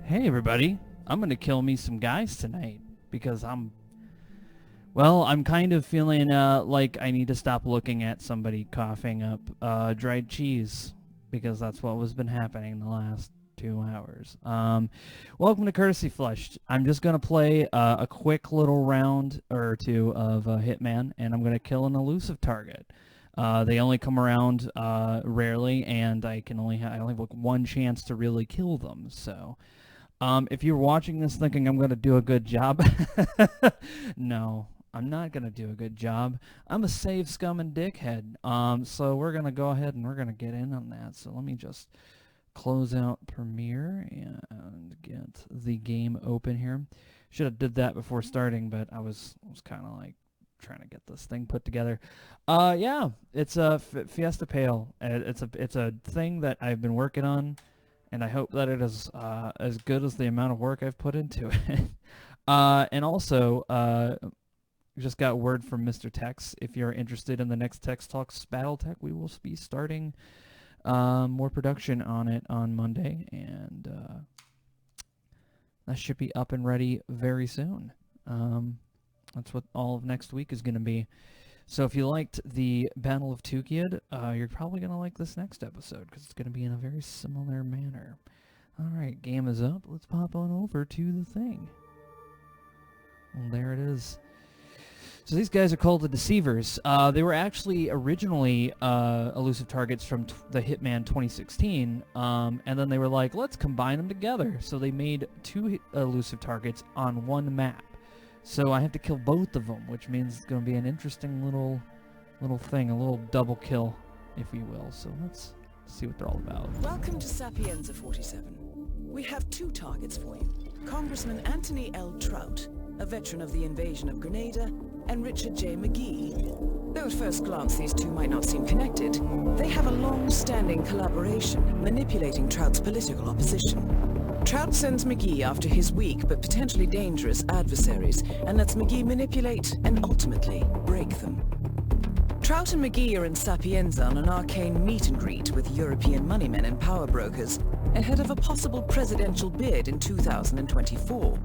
Hey everybody, I'm gonna kill me some guys tonight because I'm kind of feeling like I need to stop looking at somebody coughing up dried cheese because that's what has been happening the last 2 hours. Welcome to Courtesy Flushed. I'm just gonna play a quick little round or two of Hitman, and I'm gonna kill an elusive target. They only come around rarely, and I only have like one chance to really kill them. So. If you're watching this thinking I'm going to do a good job, no, I'm not going to do a good job. I'm a save scum and dickhead. So we're going to go ahead and we're going to get in on that. So let me just close out Premiere and get the game open here. Should have did that before starting, but I was kind of like trying to get this thing put together. Yeah, it's a Fiesta Pale. It's a thing that I've been working on. And I hope that it is as good as the amount of work I've put into it. And also, just got word from Mr. Tex. If you're interested in the next Tex Talks Battletech, we will be starting more production on it on Monday. And that should be up and ready very soon. That's what all of next week is going to be. So if you liked the Battle of Tukiad, you're probably going to like this next episode, because it's going to be in a very similar manner. Alright, game is up. Let's pop on over to the thing. Well, there it is. So these guys are called the Deceivers. They were actually originally elusive targets from the Hitman 2016, and then they were like, let's combine them together. So they made 2 elusive targets on one map. So I have to kill both of them, which means it's going to be an interesting little thing, a little double kill, if you will. So let's see what they're all about. Welcome to Sapienza 47. We have 2 targets for you. Congressman Anthony L. Trout, a veteran of the invasion of Grenada, and Richard J. McGee. Though at first glance these 2 might not seem connected, they have a long-standing collaboration manipulating Trout's political opposition. Trout sends McGee after his weak but potentially dangerous adversaries and lets McGee manipulate and ultimately break them. Trout and McGee are in Sapienza on an arcane meet and greet with European moneymen and power brokers ahead of a possible presidential bid in 2024.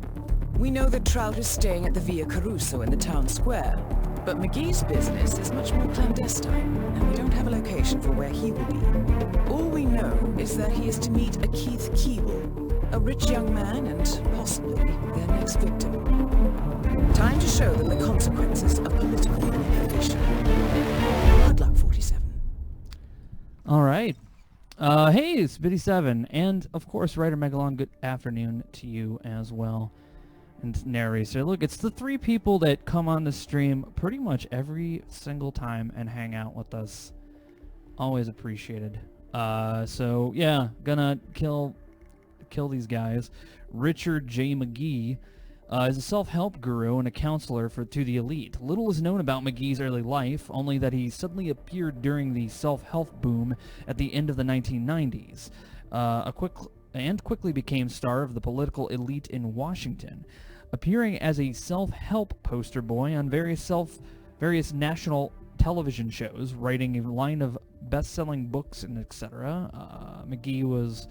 We know that Trout is staying at the Via Caruso in the town square, but McGee's business is much more clandestine, and we don't have a location for where he will be. All we know is that he is to meet a Keith Keeble, a rich young man and possibly their next victim. Time to show them the consequences of political manipulation. Good luck, 47. All right. Hey, it's Biddy7, and of course, Writer Megalon, good afternoon to you as well. And Naresar. Look, it's the three people that come on the stream pretty much every single time and hang out with us. Always appreciated. So yeah, gonna kill these guys. Richard J. McGee is a self-help guru and a counselor to the elite. Little is known about McGee's early life, only that he suddenly appeared during the self-help boom at the end of the 1990s. Quickly became star of the political elite in Washington, appearing as a self-help poster boy on various national television shows, writing a line of best-selling books and etc. McGee was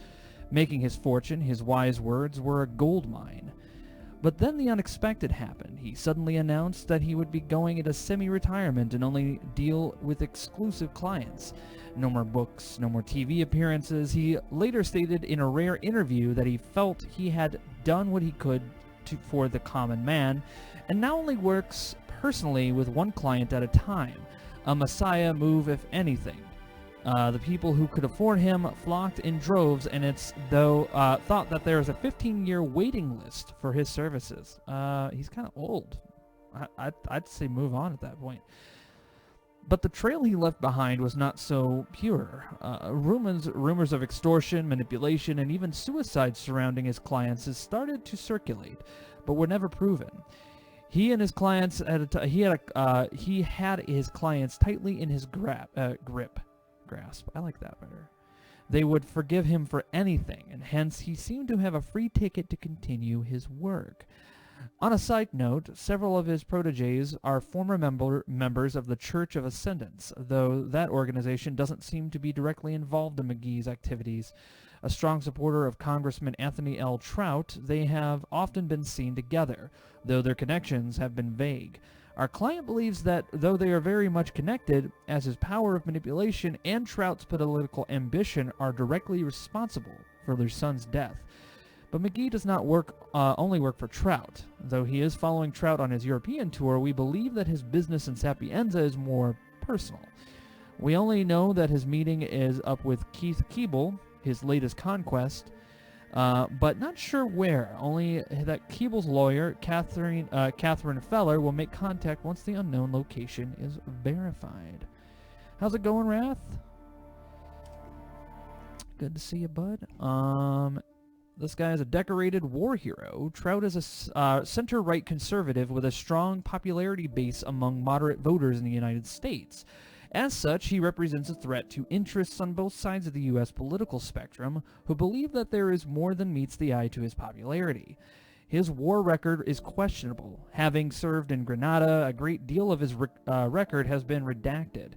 making his fortune. His wise words were a gold mine. But then the unexpected happened. He suddenly announced that he would be going into semi-retirement and only deal with exclusive clients. No more books, no more TV appearances. He later stated in a rare interview that he felt he had done what he could for the common man, and now only works personally with one client at a time. A messiah move, if anything. The people who could afford him flocked in droves, and thought that there was a 15-year waiting list for his services. He's kind of old. I'd say move on at that point. But the trail he left behind was not so pure. Rumors of extortion, manipulation, and even suicide surrounding his clients has started to circulate, but were never proven. He and his clients he had his clients tightly in his grasp. I like that better. They would forgive him for anything, and hence he seemed to have a free ticket to continue his work. On a side note, several of his proteges are former members of the Church of Ascendance, though that organization doesn't seem to be directly involved in McGee's activities. A strong supporter of Congressman Anthony L. Trout, they have often been seen together, though their connections have been vague. Our client believes that, though they are very much connected, as his power of manipulation and Trout's political ambition are directly responsible for their son's death. But McGee does not only work for Trout. Though he is following Trout on his European tour, we believe that his business in Sapienza is more personal. We only know that his meeting is up with Keith Keeble, his latest conquest, but not sure where. Only that Keeble's lawyer, Catherine Feller, will make contact once the unknown location is verified. How's it going, Wrath? Good to see you, bud. This guy is a decorated war hero. Trout is a center-right conservative with a strong popularity base among moderate voters in the United States. As such, he represents a threat to interests on both sides of the U.S. political spectrum who believe that there is more than meets the eye to his popularity. His war record is questionable. Having served in Grenada, a great deal of his record has been redacted.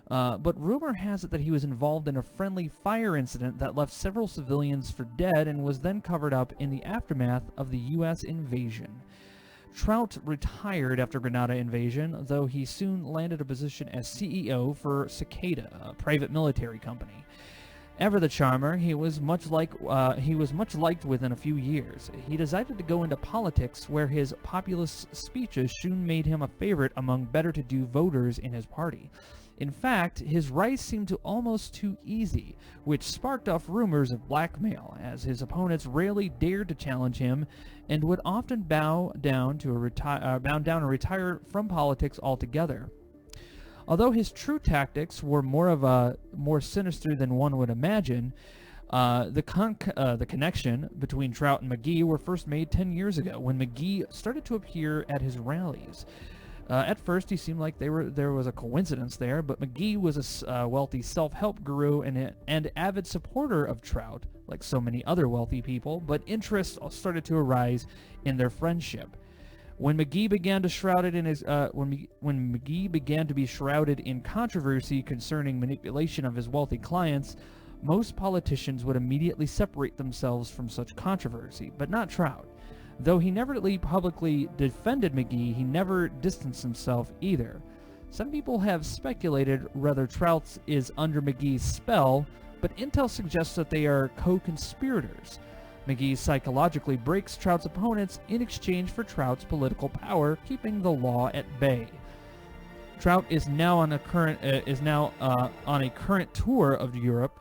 But rumor has it that he was involved in a friendly fire incident that left several civilians for dead and was then covered up in the aftermath of the U.S. invasion. Trout retired after Grenada invasion, though he soon landed a position as CEO for Cicada, a private military company. Ever the charmer, he was much liked within a few years. He decided to go into politics, where his populist speeches soon made him a favorite among better-to-do voters in his party. In fact, his rise seemed to almost too easy, which sparked off rumors of blackmail, as his opponents rarely dared to challenge him and would often bow down and retire from politics altogether. Although his true tactics were more sinister than one would imagine, the connection between Trout and McGee were first made 10 years ago, when McGee started to appear at his rallies. At first, he seemed like there was a coincidence there, but McGee was a wealthy self-help guru and avid supporter of Trout, like so many other wealthy people, but interest started to arise in their friendship. When McGee began to when McGee began to be shrouded in controversy concerning manipulation of his wealthy clients, most politicians would immediately separate themselves from such controversy, but not Trout. Though he never publicly defended McGee, he never distanced himself either. Some people have speculated whether Trout is under McGee's spell, but intel suggests that they are co-conspirators. McGee psychologically breaks Trout's opponents in exchange for Trout's political power, keeping the law at bay. Trout is now on a current tour of Europe,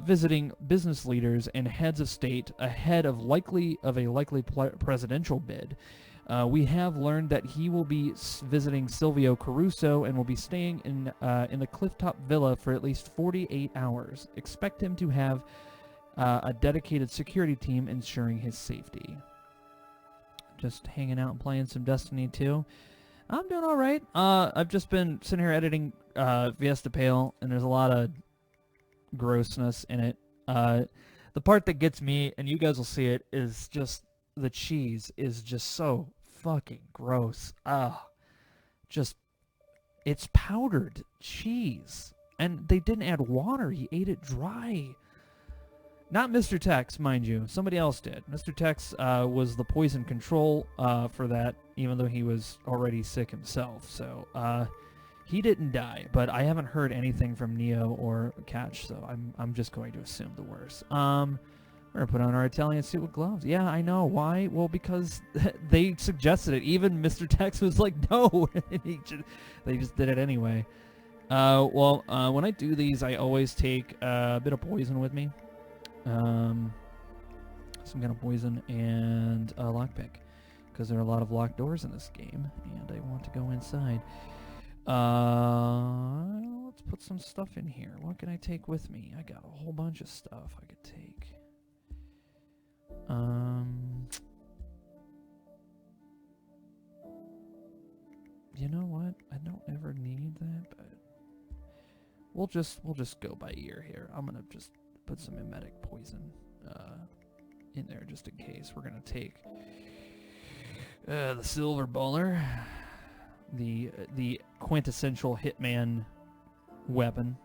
visiting business leaders and heads of state ahead of a likely presidential bid. We have learned that he will be visiting Silvio Caruso and will be staying in the Clifftop Villa for at least 48 hours. Expect him to have a dedicated security team ensuring his safety. Just hanging out and playing some Destiny 2. I'm doing all right. I've just been sitting here editing Fiesta Pale, and there's a lot of grossness in it. The part that gets me, and you guys will see it, is just the cheese is just so fucking gross. It's powdered cheese, and they didn't add water. He ate it dry. Not Mr. Tex, mind you. Somebody else did. Mr. Tex was the poison control for that, even though he was already sick himself. So he didn't die, but I haven't heard anything from Neo or Catch, so I'm just going to assume the worst. We're going to put on our Italian suit with gloves. Yeah, I know. Why? Well, because they suggested it. Even Mr. Tex was like, no. They just did it anyway. When I do these, I always take a bit of poison with me. Some kind of poison and a lockpick, because there are a lot of locked doors in this game, and I want to go inside. Let's put some stuff in here. What can I take with me? I got a whole bunch of stuff I could take. You know what? I don't ever need that, but we'll just go by ear here. I'm gonna just put some emetic poison in there just in case. We're gonna take the silver bowler, the quintessential Hitman weapon.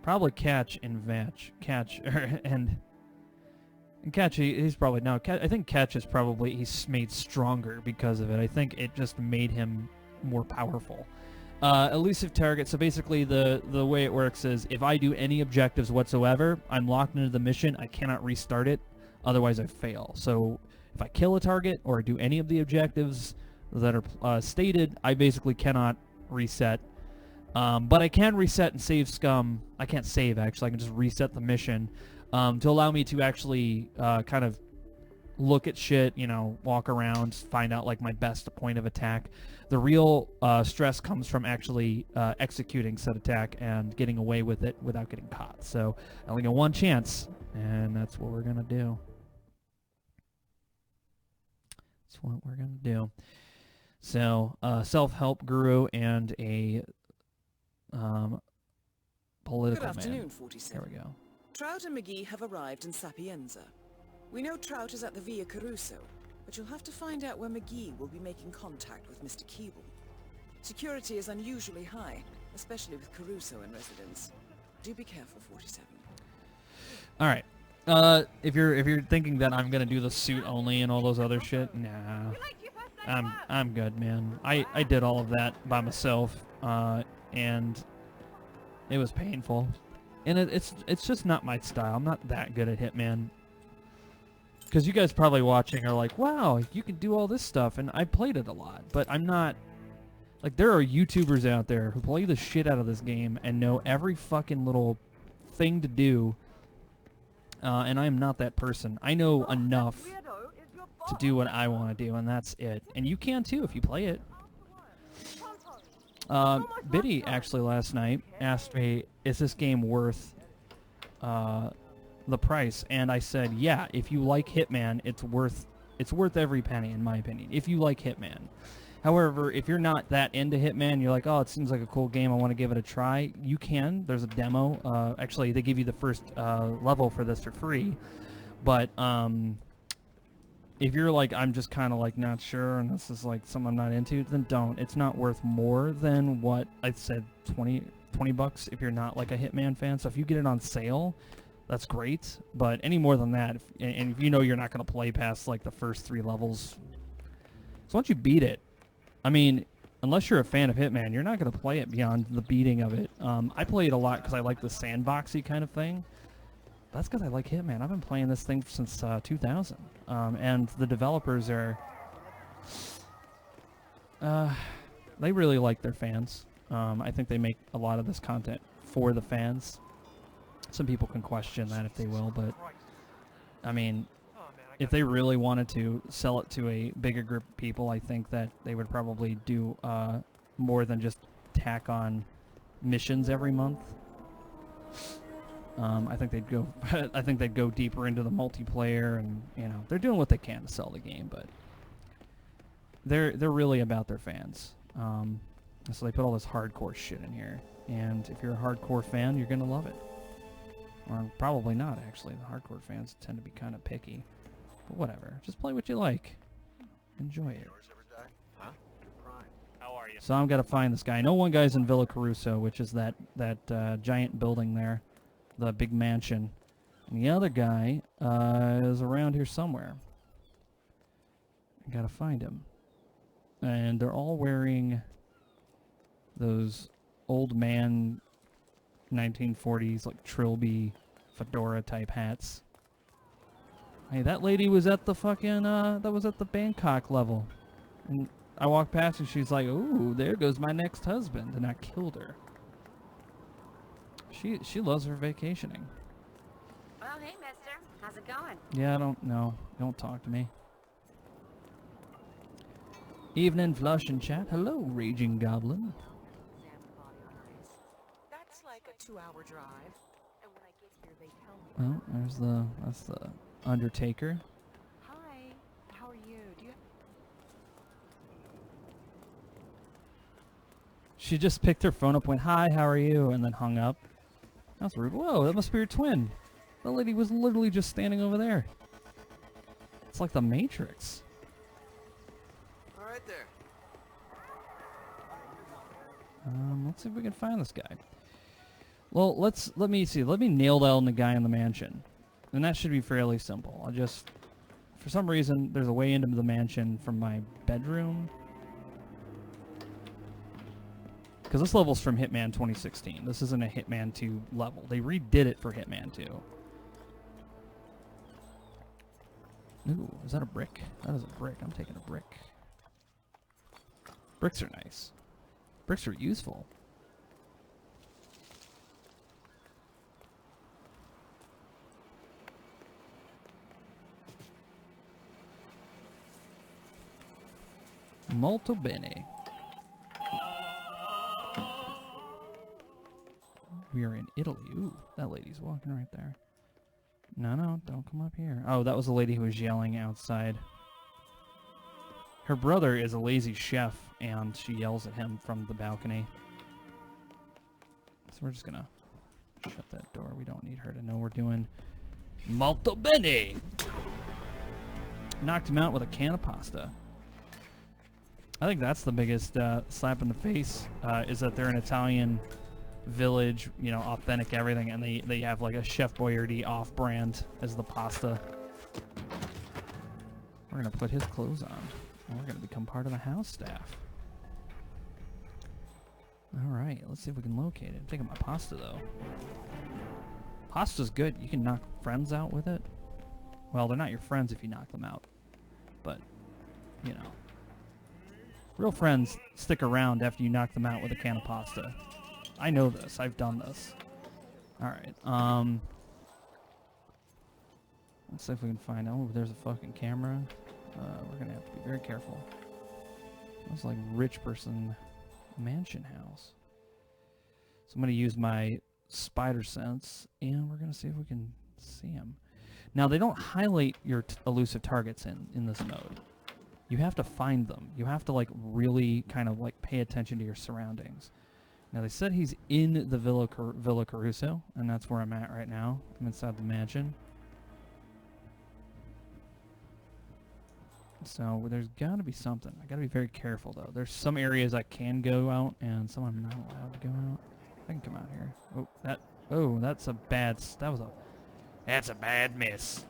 Probably Catch and Vatch. And Catch, he's probably no. I think Catch is probably he's made stronger because of it. I think it just made him more powerful. Elusive target. So basically, the way it works is if I do any objectives whatsoever, I'm locked into the mission. I cannot restart it, otherwise I fail. So if I kill a target or do any of the objectives that are stated, I basically cannot reset. But I can reset and save scum. I can't save actually. I can just reset the mission to allow me to actually kind of look at shit, walk around, find out like my best point of attack. The real stress comes from actually executing said attack and getting away with it without getting caught. So I only got one chance, and that's what we're gonna do. That's what we're gonna do. So self-help guru and a political Good afternoon, man. 47. There we go. Trout and McGee have arrived in Sapienza. We know Trout is at the Via Caruso, but you'll have to find out where McGee will be making contact with Mr. Keeble. Security is unusually high, especially with Caruso in residence. Do be careful, 47. All right. If you're thinking that I'm gonna do the suit only and all those other shit, nah. I'm good, man. I did all of that by myself, and it was painful. And it's just not my style. I'm not that good at Hitman. Because you guys probably watching are like, wow, you can do all this stuff, and I played it a lot, but I'm not. Like, there are YouTubers out there who play the shit out of this game and know every fucking little thing to do, and I am not that person. I know enough to do what I want to do, and that's it. And you can too if you play it. Biddy actually last night asked me, is this game worth the price? And I said, yeah, if you like Hitman, it's worth every penny, in my opinion, if you like Hitman. However, if you're not that into Hitman, you're like, oh, it seems like a cool game, I want to give it a try, you can. There's a demo. Actually, they give you the first level for this for free. But If you're like, I'm just kind of like not sure and this is like something I'm not into, then don't. It's not worth more than what I said, 20 bucks if you're not like a Hitman fan. So if you get it on sale, that's great. But any more than that, and if you know you're not going to play past like the first 3 levels, so once you beat it, I mean, unless you're a fan of Hitman, you're not going to play it beyond the beating of it. I play it a lot because I like the sandboxy kind of thing. That's because I like Hitman. I've been playing this thing since 2000. And the developers are... they really like their fans. I think they make a lot of this content for the fans. Some people can question that if they will, but... I mean, if they really wanted to sell it to a bigger group of people, I think that they would probably do more than just tack on missions every month. I think they'd go. I think they'd go deeper into the multiplayer, and you know they're doing what they can to sell the game, but they're really about their fans. So they put all this hardcore shit in here, and if you're a hardcore fan, you're gonna love it. Or probably not, actually. The hardcore fans tend to be kind of picky, but whatever. Just play what you like. Enjoy it. So I'm gonna find this guy. I know one guy's in Villa Caruso, which is that giant building there. The big mansion. And the other guy is around here somewhere. I gotta find him. And they're all wearing those old man 1940s like trilby fedora type hats. Hey, that lady was at the fucking that was at the Bangkok level. And I walked past and she's like, "Ooh, there goes my next husband," and I killed her. She loves her vacationing. Well, hey, mister. How's it going? Yeah, I don't know. Don't talk to me. Evening, Flush and Chat. Hello, Raging Goblin. That's like a 2-hour drive. And when I get here, they tell me. Oh, that's the Undertaker. Hi. How are you? Do you have... She just picked her phone up, went, "Hi, how are you?" and then hung up. That's rude. Whoa, that must be your twin. The lady was literally just standing over there. It's like the Matrix. All right there. Let's see if we can find this guy. Well, let me see. Let me nail down the guy in the mansion. And that should be fairly simple. For some reason, there's a way into the mansion from my bedroom. Because this level's from Hitman 2016. This isn't a Hitman 2 level. They redid it for Hitman 2. Ooh, is that a brick? That is a brick. I'm taking a brick. Bricks are nice. Bricks are useful. Molto bene. We are in Italy. Ooh, that lady's walking right there. No, don't come up here. Oh, that was the lady who was yelling outside. Her brother is a lazy chef, and she yells at him from the balcony. So we're just gonna shut that door. We don't need her to know we're doing molto bene. Knocked him out with a can of pasta. I think that's the biggest slap in the face, is that they're an Italian village, you know, authentic everything, and they have like a Chef Boyardee off-brand as the pasta. We're gonna put his clothes on, and we're gonna become part of the house staff. All right, let's see if we can locate it. I'm taking my pasta though. Pasta's good. You can knock friends out with it. Well, they're not your friends if you knock them out, but you know, real friends stick around after you knock them out with a can of pasta. I know this. I've done this. Alright, let's see if we can find out. Oh, there's a fucking camera. We're gonna have to be very careful. That's like rich person mansion house. So I'm gonna use my spider sense, and we're gonna see if we can see him. Now, they don't highlight your elusive targets in this mode. You have to find them. You have to like really kind of like pay attention to your surroundings. Now, they said he's in the Villa Caruso, and that's where I'm at right now. I'm inside the mansion. So there's got to be something. I got to be very careful, though. There's some areas I can go out, and some I'm not allowed to go out. I can come out here. Oh, that's a bad. That's a bad miss.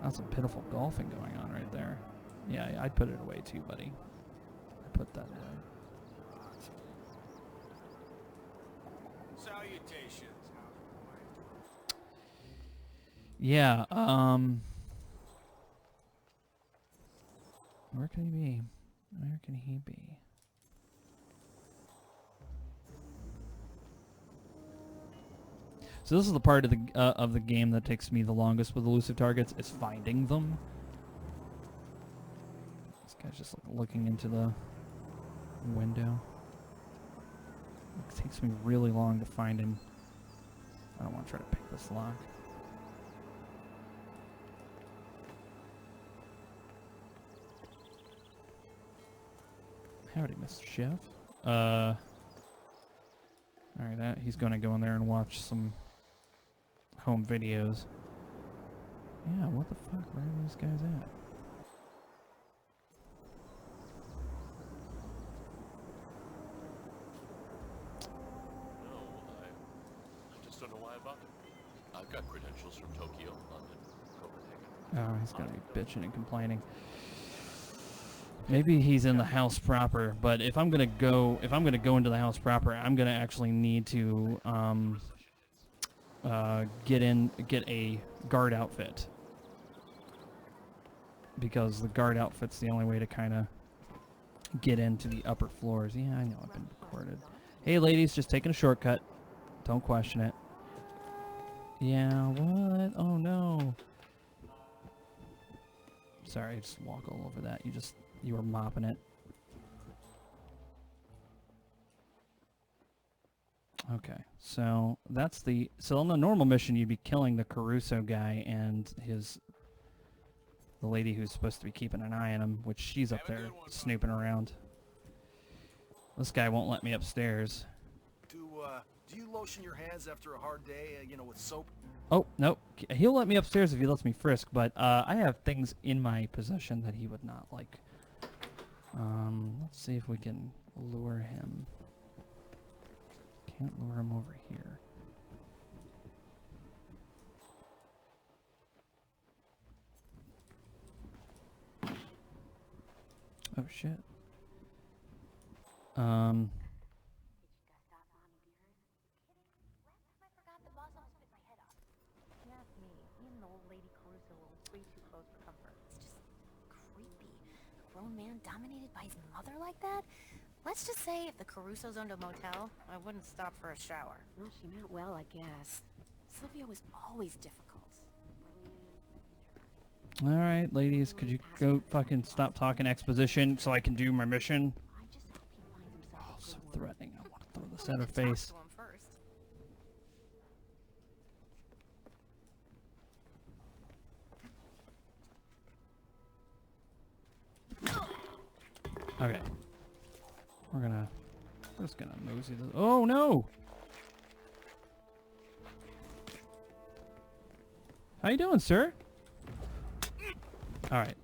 That's some pitiful golfing going on right there. Yeah, I'd put it away too, buddy. I put that away. Salutations. Yeah, where can he be? Where can he be? So this is the part of the game that takes me the longest with elusive targets, is finding them. This guy's just looking into the window. It takes me really long to find him. I don't want to try to pick this lock. Howdy, Mr. Chef. Alright, he's gonna go in there and watch some home videos. Yeah, what the fuck? Where are these guys at? No, I just don't know why I bought them. I've got credentials from Tokyo, London, Copenhagen. Oh, he's gonna be bitching and complaining. Maybe he's in the house proper, but if I'm gonna go into the house proper, I'm gonna actually need to get a guard outfit, because the guard outfit's the only way to kind of get into the upper floors. Yeah, I know I've been recorded. Hey, ladies, just taking a shortcut. Don't question it. Yeah, what? Oh no. Sorry, I just walk all over that. You were mopping it. Okay, so that's so on the normal mission you'd be killing the Caruso guy and the lady who's supposed to be keeping an eye on him, which she's up there snooping around. This guy won't let me upstairs. Do you lotion your hands after a hard day, with soap? Oh, nope. He'll let me upstairs if he lets me frisk, but I have things in my possession that he would not like. Let's see if we can lure him. Can't lure him over here. Oh, shit. Man dominated by his mother like that? Let's just say if the Carusos owned a motel, I wouldn't stop for a shower. Well, she meant well, I guess. Sylvia was always difficult. Alright, ladies, could you go fucking stop talking exposition so I can do my mission? I just hope he finds himself Oh, a so good threatening. I want to throw this at her face. Talk to him first. Okay. We're just gonna mosey this. Oh no! How you doing, sir? Alright.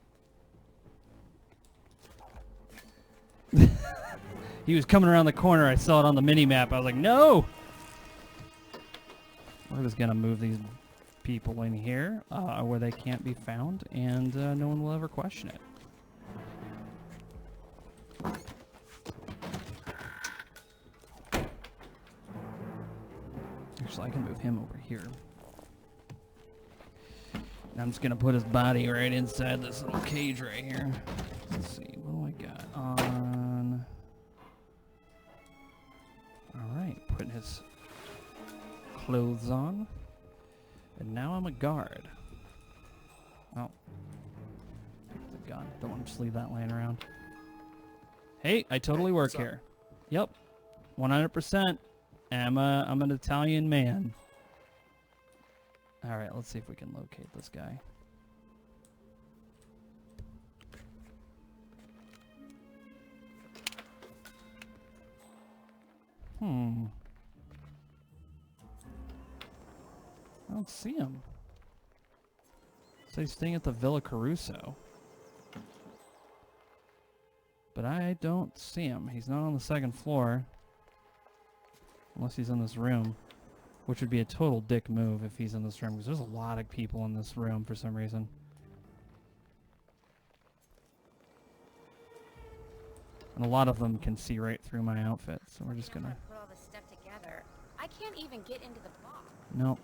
He was coming around the corner. I saw it on the mini-map. I was like, no! We're just gonna move these people in here where they can't be found, and no one will ever question it. Actually, I can move him over here. And I'm just gonna put his body right inside this little cage right here. Let's see, what do I got on? Alright, putting his clothes on. And now I'm a guard. Oh. Pick the gun. Don't want to just leave that laying around. Hey, I totally work here. Yep. 100%. I'm an Italian man. Alright, let's see if we can locate this guy. I don't see him. So he's staying at the Villa Caruso. But I don't see him. He's not on the second floor. Unless he's in this room. Which would be a total dick move if he's in this room. Because there's a lot of people in this room for some reason. And a lot of them can see right through my outfit. So we're just gonna... Put all this stuff together. I can't even get into the box. Nope.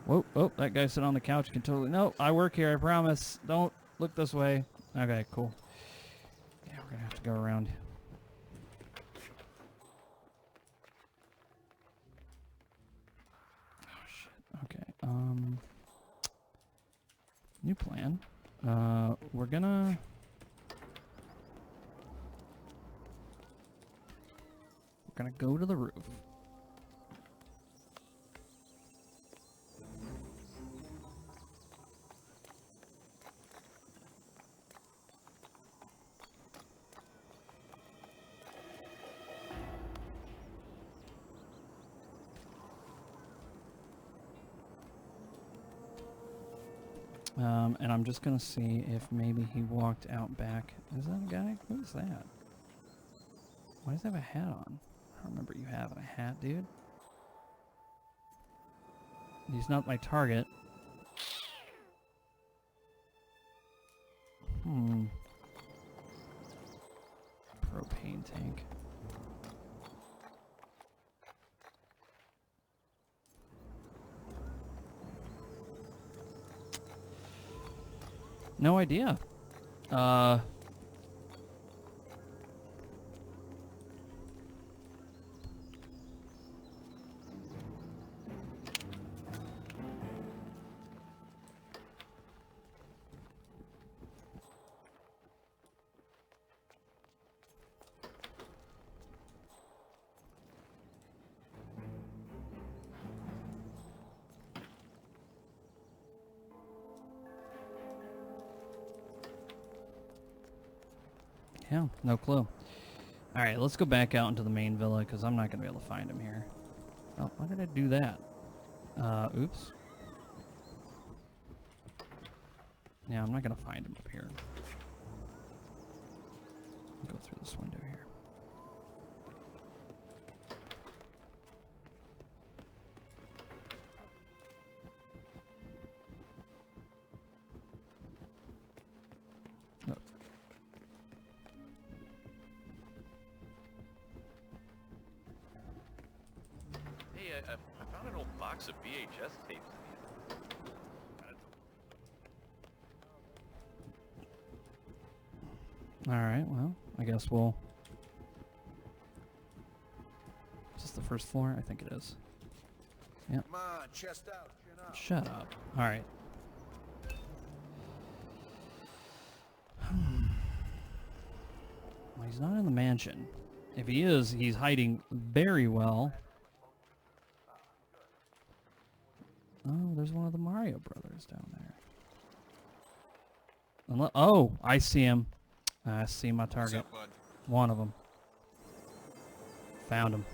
Whoa, oh, that guy sitting on the couch can totally... No, I work here, I promise. Don't look this way. Okay, cool. Yeah, we're gonna have to go around. Oh, shit. Okay, new plan. We're gonna... We're gonna go to the roof. And I'm just gonna see if maybe he walked out back. Is that a guy? Who is that? Why does he have a hat on? I don't remember you having a hat, dude. He's not my target. Propane tank. No idea. Yeah, no clue. Alright, let's go back out into the main villa, because I'm not going to be able to find him here. Oh, why did I do that? Oops. Yeah, I'm not going to find him up here. Go through this window here. Oh. Hey, I found an old box of VHS tapes in here. Alright, well, I guess we'll... Is this the first floor? I think it is. Yep. Come on, chest out, chin up. Shut up. Alright. Well, he's not in the mansion. If he is, he's hiding very well. Oh, there's one of the Mario brothers down there. Oh, I see him. I see my target. What's up, bud? One of them. Found him.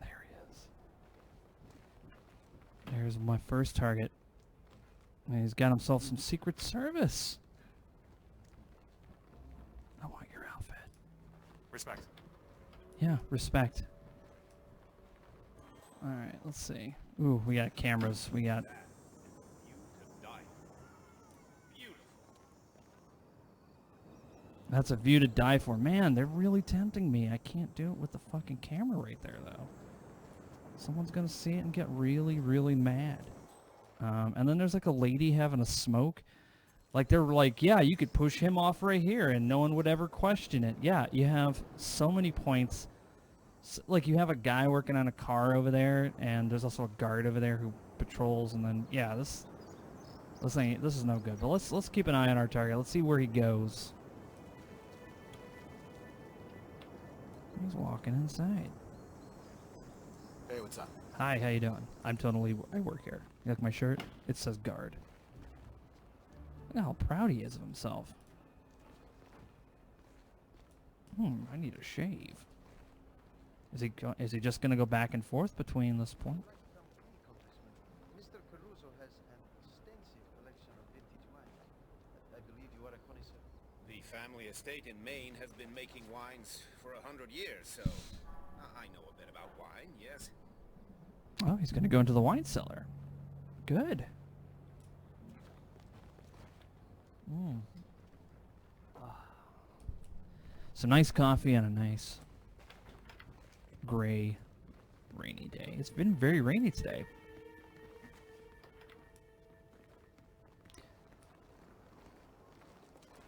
There he is. There's my first target. And he's got himself some Secret Service. I want your outfit. Respect. Yeah, respect. Alright, let's see. Ooh, we got cameras. We got... That's a view to die for. Man, they're really tempting me. I can't do it with the fucking camera right there, though. Someone's gonna see it and get really, really mad. And then there's like a lady having a smoke. Like, they're like, yeah, you could push him off right here and no one would ever question it. Yeah, you have so many points. Like, you have a guy working on a car over there, and there's also a guard over there who patrols, and then, yeah, this is no good. But let's keep an eye on our target. Let's see where he goes. He's walking inside. Hey, what's up? Hi, how you doing? I work here. You like my shirt? It says guard. Look how proud he is of himself. I need a shave. Is he just gonna go back and forth between this point? Mr. Caruso has an extensive collection of vintage wines. I believe you are a connoisseur. The family estate in Maine has been making wines for 100 years, so I know a bit about wine, yes. Oh, he's gonna go into the wine cellar. Good. Some nice coffee on a nice gray, rainy day. It's been very rainy today.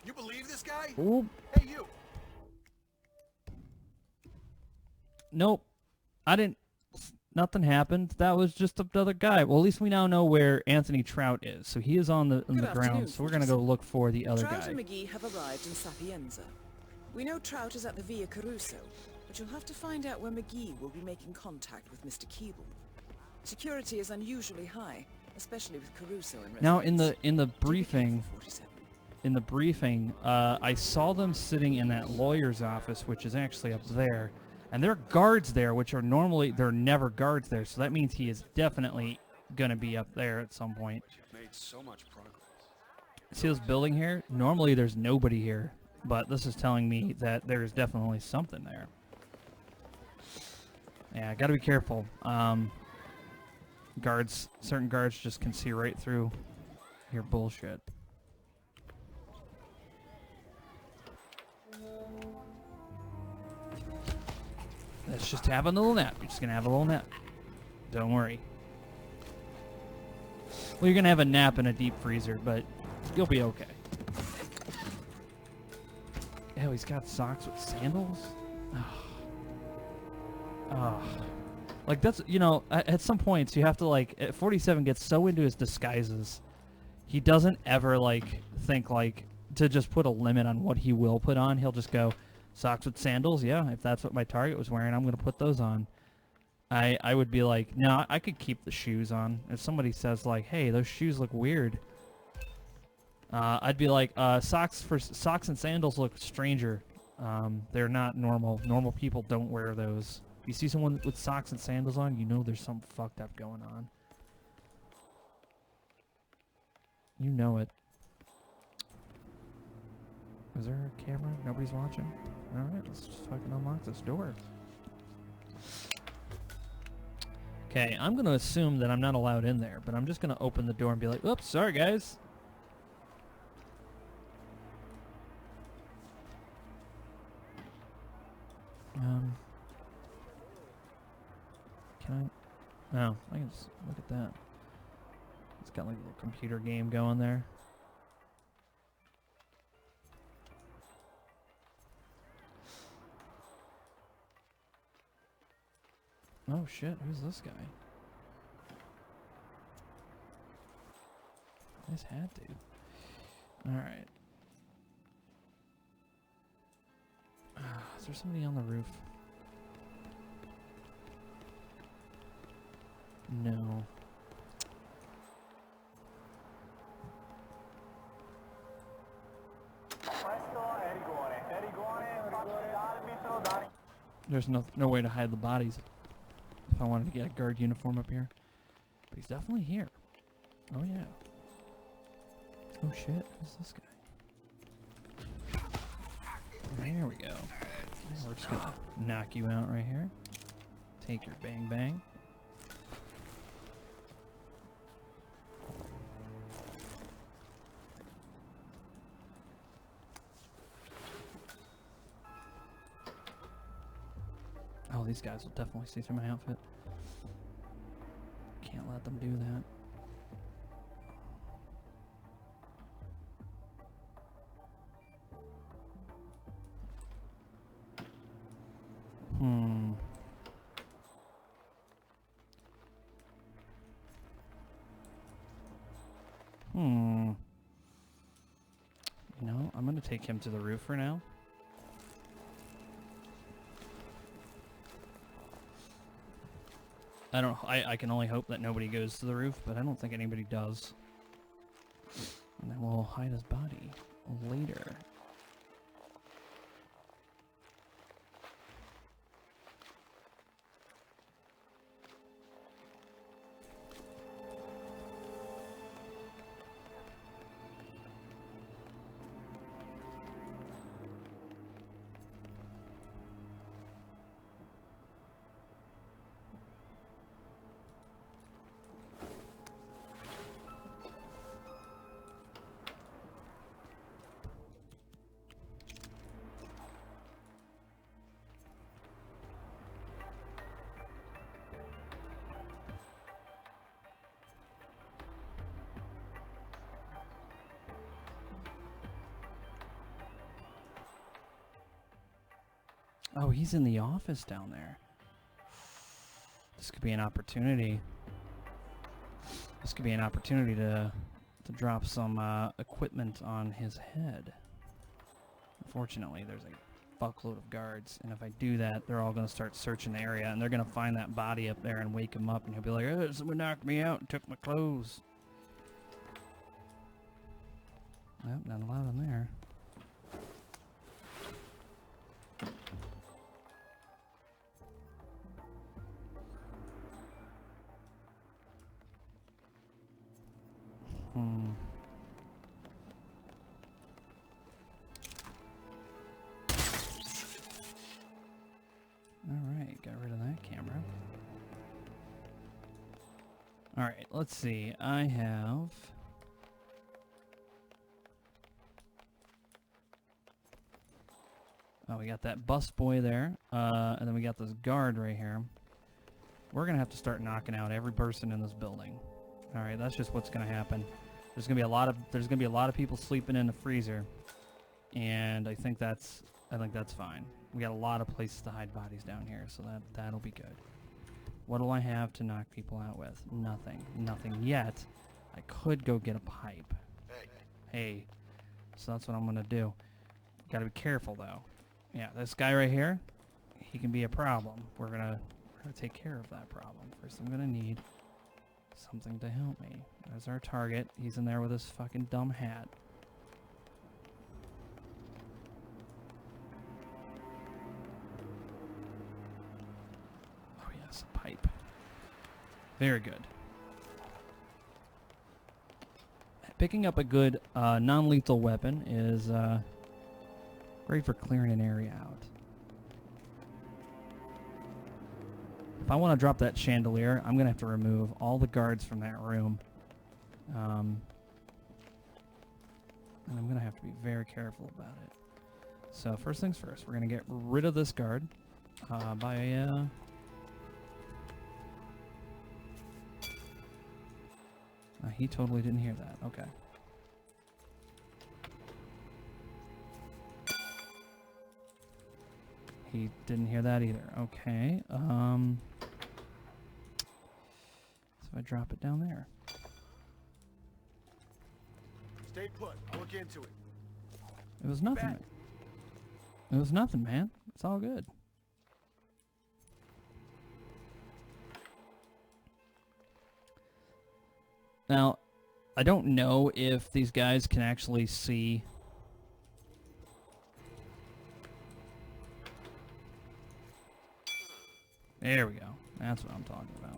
You believe this guy? Oh, Hey, you! nope. I didn't. Nothing happened. That was just another guy. Well, at least we now know where Anthony Trout is. So he is on the Good ground. afternoon, So we're gonna go look for the other Trout guy. and McGee have arrived in Sapienza. We know Trout is at the Via Caruso, but you'll have to find out where McGee will be making contact with Mr. Keeble. Security is unusually high, especially with Caruso in residence. Now, in the Do be briefing, careful, 47. I saw them sitting in that lawyer's office, which is actually up there, and there are guards there, which are normally they're never guards there. So that means he is definitely gonna be up there at some point. Made so much progress. See this building here? Normally there's nobody here, but this is telling me that there's definitely something there. Yeah, gotta be careful. Certain guards just can see right through your bullshit. Let's just have a little nap. You're just gonna have a little nap. Don't worry. Well, you're gonna have a nap in a deep freezer, but you'll be okay. Oh, he's got socks with sandals? Oh. Like, that's, you know, at some points you have to, like, 47 gets so into his disguises, he doesn't ever, like, think, like, to just put a limit on what he will put on. He'll just go, socks with sandals? Yeah, if that's what my target was wearing, I'm going to put those on. I would be like, no, I could keep the shoes on. If somebody says, like, hey, those shoes look weird, I'd be like, socks and sandals look stranger. They're not normal. Normal people don't wear those. If you see someone with socks and sandals on, you know there's something fucked up going on. You know it. Is there a camera? Nobody's watching? Alright, let's just fucking unlock this door. Okay, I'm going to assume that I'm not allowed in there, but I'm just going to open the door and be like, oops, sorry guys. Can I? Oh, I can just look at that. It's got like a little computer game going there. Oh shit, who's this guy? Nice hat, dude. Alright. Is there somebody on the roof? No. There's no way to hide the bodies if I wanted to get a guard uniform up here. But he's definitely here. Oh yeah. Oh shit, who's this guy? There we go. We're just gonna knock you out right here. Take your bang bang. Oh, these guys will definitely see through my outfit. Can't let them do that. You know, I'm gonna take him to the roof for now. I can only hope that nobody goes to the roof, but I don't think anybody does. And then we'll hide his body later. Oh, he's in the office down there. This could be an opportunity. This could be an opportunity to drop some equipment on his head. Unfortunately, there's a buckload of guards, and if I do that, they're all going to start searching the area, and they're going to find that body up there and wake him up, and he'll be like, oh, someone knocked me out and took my clothes. Yep, not allowed in there. Alright, got rid of that camera. Alright, let's see. I have... Oh, we got that bus boy there. And then we got this guard right here. We're going to have to start knocking out every person in this building. Alright, that's just what's going to happen. There's going to be a lot of people sleeping in the freezer. And I think that's fine. We got a lot of places to hide bodies down here, so that'll be good. What do I have to knock people out with? Nothing. Nothing yet. I could go get a pipe. Hey. So that's what I'm gonna do. Gotta be careful though. Yeah, this guy right here, he can be a problem. We're gonna take care of that problem. First I'm gonna need something to help me. There's our target. He's in there with his fucking dumb hat. Pipe. Very good. Picking up a good non-lethal weapon is great for clearing an area out. If I want to drop that chandelier, I'm going to have to remove all the guards from that room. And I'm going to have to be very careful about it. So first things first, we're going to get rid of this guard by... he totally didn't hear that. Okay. He didn't hear that either. Okay. So if I drop it down there. Stay put. I'll look into it. It was nothing. It was nothing, man. It's all good. Now, I don't know if these guys can actually see. There we go. That's what I'm talking about.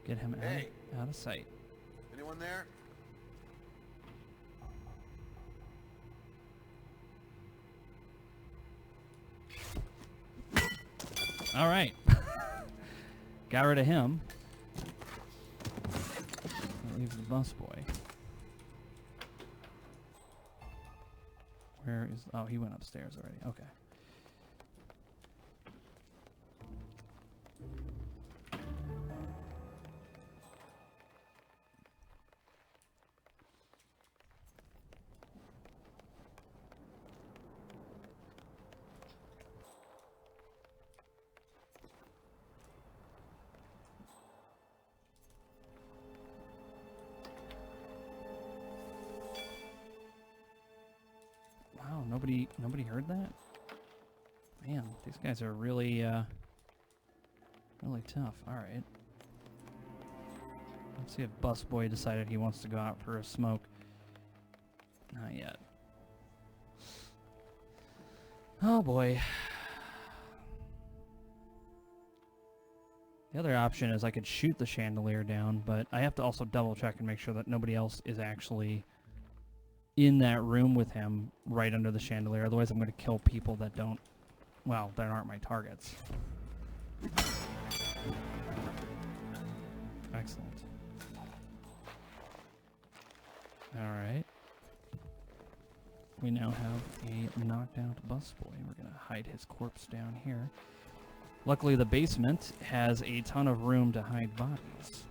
Get him out of sight. Anyone there? All right. Got rid of him. Leave the bus boy. Where is... Oh, he went upstairs already. Okay. Nobody heard that? Man, these guys are really, really tough. All right. Let's see if Busboy decided he wants to go out for a smoke. Not yet. Oh boy. The other option is I could shoot the chandelier down, but I have to also double check and make sure that nobody else is actually in that room with him right under the chandelier. Otherwise I'm going to kill people that don't, well, that aren't my targets. Excellent. Alright. We now have a knocked out busboy. We're going to hide his corpse down here. Luckily the basement has a ton of room to hide bodies.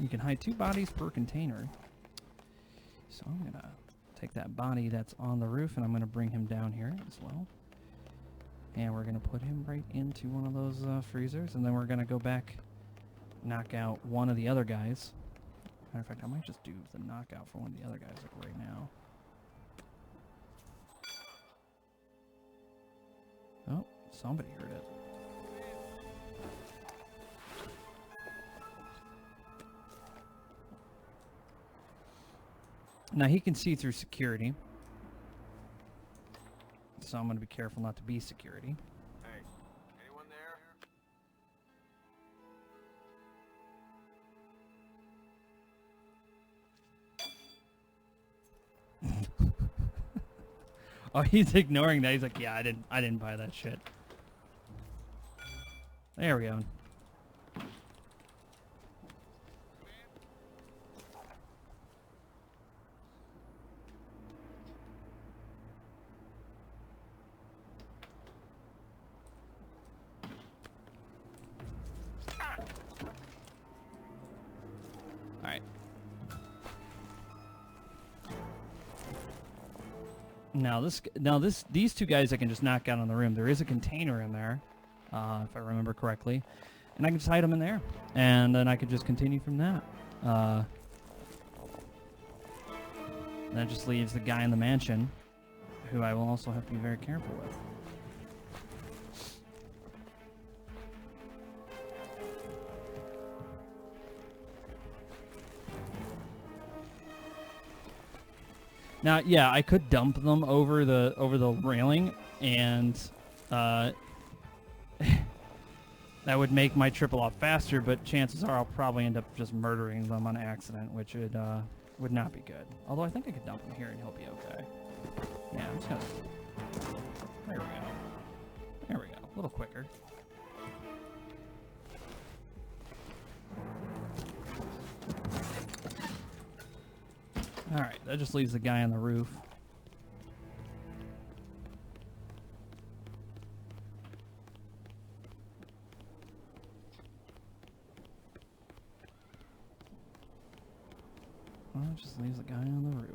You can hide 2 bodies per container. So I'm going to take that body that's on the roof, and I'm going to bring him down here as well. And we're going to put him right into one of those freezers, and then we're going to go back, knock out one of the other guys. Matter of fact, I might just do the knockout for one of the other guys like right now. Oh, somebody heard it. Now he can see through security, so I'm going to be careful not to be security. Hey, anyone there? Oh, he's ignoring that. He's like, yeah, I didn't buy that shit. There we go. Alright. These 2 guys I can just knock out on the room. There is a container in there, if I remember correctly, and I can just hide them in there, and then I could just continue from that. That just leaves the guy in the mansion, who I will also have to be very careful with. Now, yeah, I could dump them over the railing, and that would make my trip a lot faster. But chances are I'll probably end up just murdering them on accident, which would not be good. Although I think I could dump him here and he'll be okay. Yeah, I'm just gonna. There we go. There we go. A little quicker. Alright, that just leaves the guy on the roof. Well, it just leaves the guy on the roof.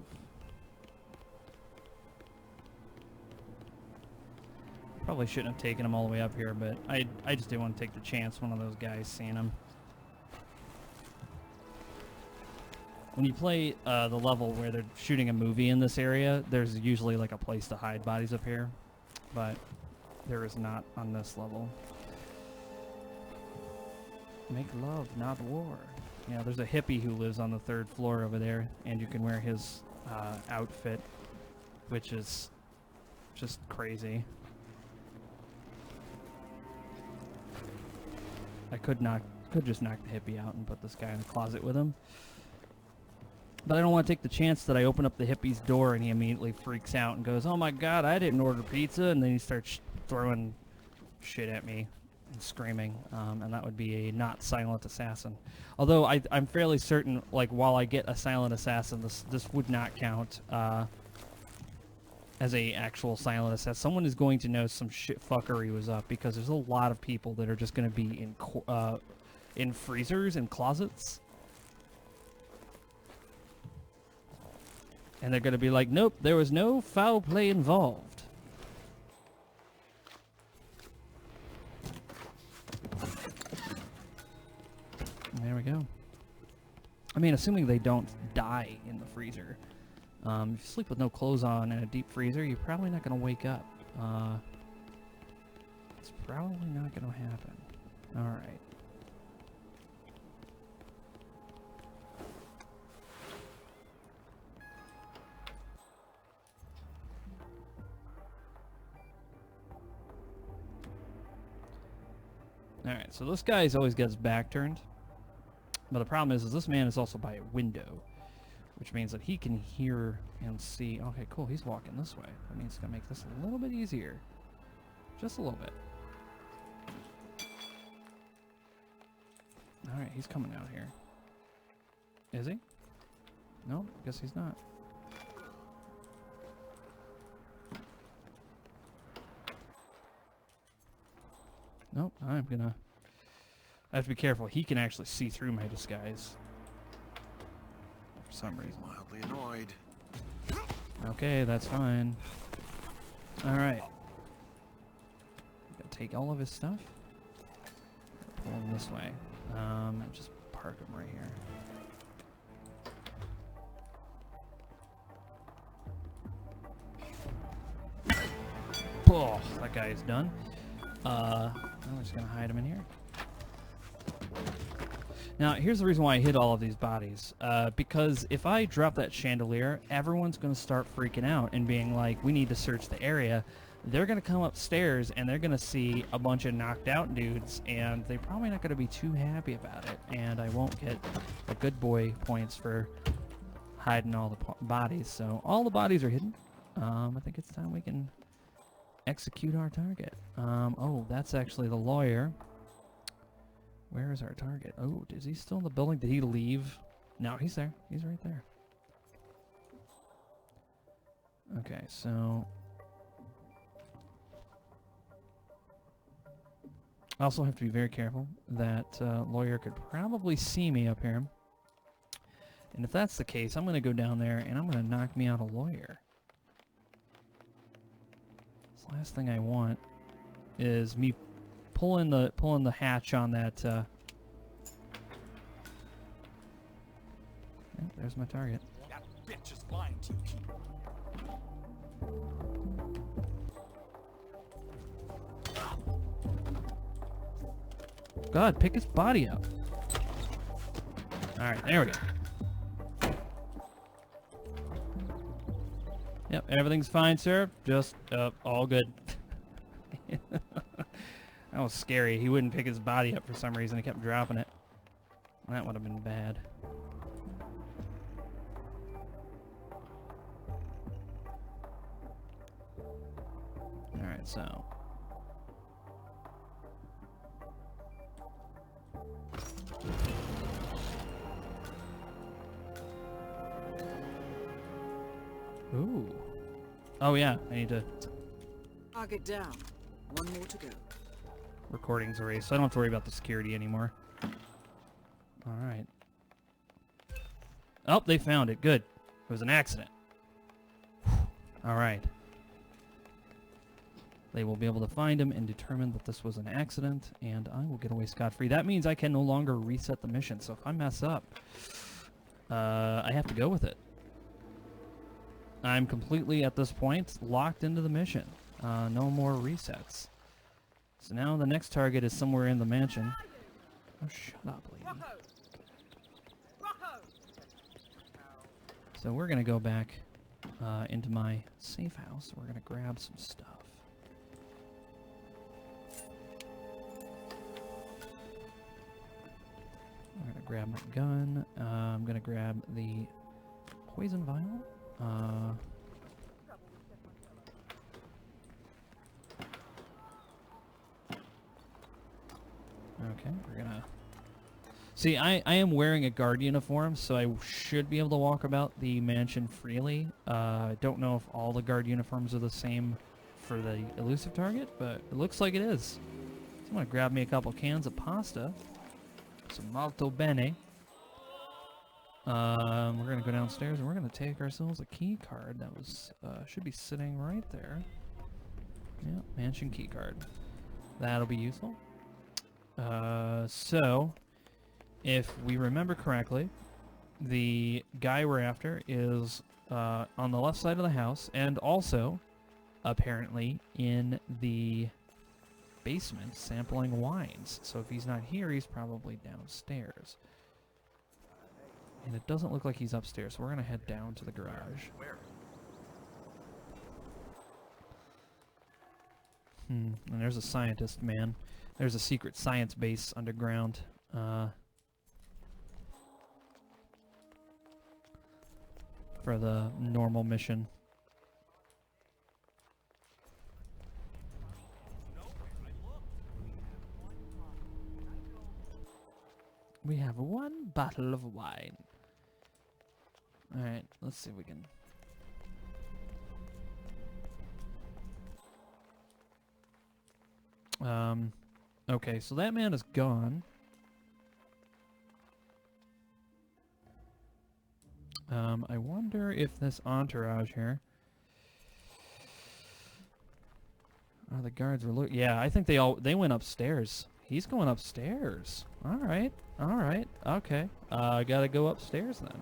Probably shouldn't have taken him all the way up here, but I just didn't want to take the chance one of those guys seeing him. When you play the level where they're shooting a movie in this area, there's usually like a place to hide bodies up here, but there is not on this level. Make love, not war. Yeah, there's a hippie who lives on the 3rd floor over there, and you can wear his outfit, which is just crazy. I could just knock the hippie out and put this guy in the closet with him. But I don't want to take the chance that I open up the hippie's door and he immediately freaks out and goes, "Oh my god, I didn't order pizza," and then he starts throwing shit at me and screaming, and that would be a not silent assassin. Although I'm fairly certain, like, while I get a silent assassin, this would not count as a actual silent assassin. Someone is going to know some shit fuckery was up, because there's a lot of people that are just going to be in freezers and closets. And they're going to be like, nope, there was no foul play involved. And there we go. I mean, assuming they don't die in the freezer. If you sleep with no clothes on in a deep freezer, you're probably not going to wake up. It's probably not going to happen. Alright. Alright, so this guy's always got his back turned. But the problem is this man is also by a window, which means that he can hear and see. Okay, cool, he's walking this way. That means it's going to make this a little bit easier. Just a little bit. Alright, he's coming out here. Is he? No, guess he's not. Nope, I have to be careful. He can actually see through my disguise. some reason. Mildly annoyed. Okay, that's fine. Alright. Gotta take all of his stuff. Pull him this way. Just park him right here. Oh, that guy is done. I'm just gonna hide him in here. Now, here's the reason why I hid all of these bodies. Because if I drop that chandelier, everyone's gonna start freaking out and being like, we need to search the area. They're gonna come upstairs and they're gonna see a bunch of knocked out dudes, and they're probably not gonna be too happy about it. And I won't get the good boy points for hiding all the bodies. So all the bodies are hidden. I think it's time we can execute our target. Oh, that's actually the lawyer. Where is our target? Oh, is he still in the building? Did he leave? No, he's there. He's right there. Okay, so... I also have to be very careful. That lawyer could probably see me up here. And if that's the case, I'm going to go down there and I'm going to knock me out a lawyer. The last thing I want is me pulling the hatch on that. Yeah, there's my target. That bitch is lying to you, Keeper. God, pick his body up. All right, there we go. Yep, everything's fine, sir. Just all good. That was scary. He wouldn't pick his body up for some reason. He kept dropping it. That would have been bad. Alright, so... Ooh. Oh yeah, I need to... Target down. One more to go. Recordings erased, so I don't have to worry about the security anymore. Alright. Oh, they found it. Good. It was an accident. Alright. They will be able to find him and determine that this was an accident, and I will get away scot-free. That means I can no longer reset the mission, so if I mess up, I have to go with it. I'm completely, at this point, locked into the mission. No more resets. So now the next target is somewhere in the mansion. Oh, shut up, lady. So we're going to go back into my safe house. We're going to grab some stuff. I'm going to grab my gun. I'm going to grab the poison vial. Okay, we're gonna... See, I am wearing a guard uniform, so I should be able to walk about the mansion freely. I don't know if all the guard uniforms are the same for the elusive target, but it looks like it is. So I'm gonna grab me a couple cans of pasta. Some molto bene. We're gonna go downstairs and we're gonna take ourselves a key card that was should be sitting right there. Yeah, mansion key card. That'll be useful. So if we remember correctly, the guy we're after is on the left side of the house, and also apparently in the basement sampling wines. So if he's not here, he's probably downstairs. And it doesn't look like he's upstairs, so we're going to head down to the garage. Where? And there's a scientist, man. There's a secret science base underground. For the normal mission. We have one bottle of wine. Alright, let's see if we can... Okay, so that man is gone. I wonder if this entourage here... Oh, the guards were yeah, I think they went upstairs. He's going upstairs. All right. Okay. I gotta go upstairs then.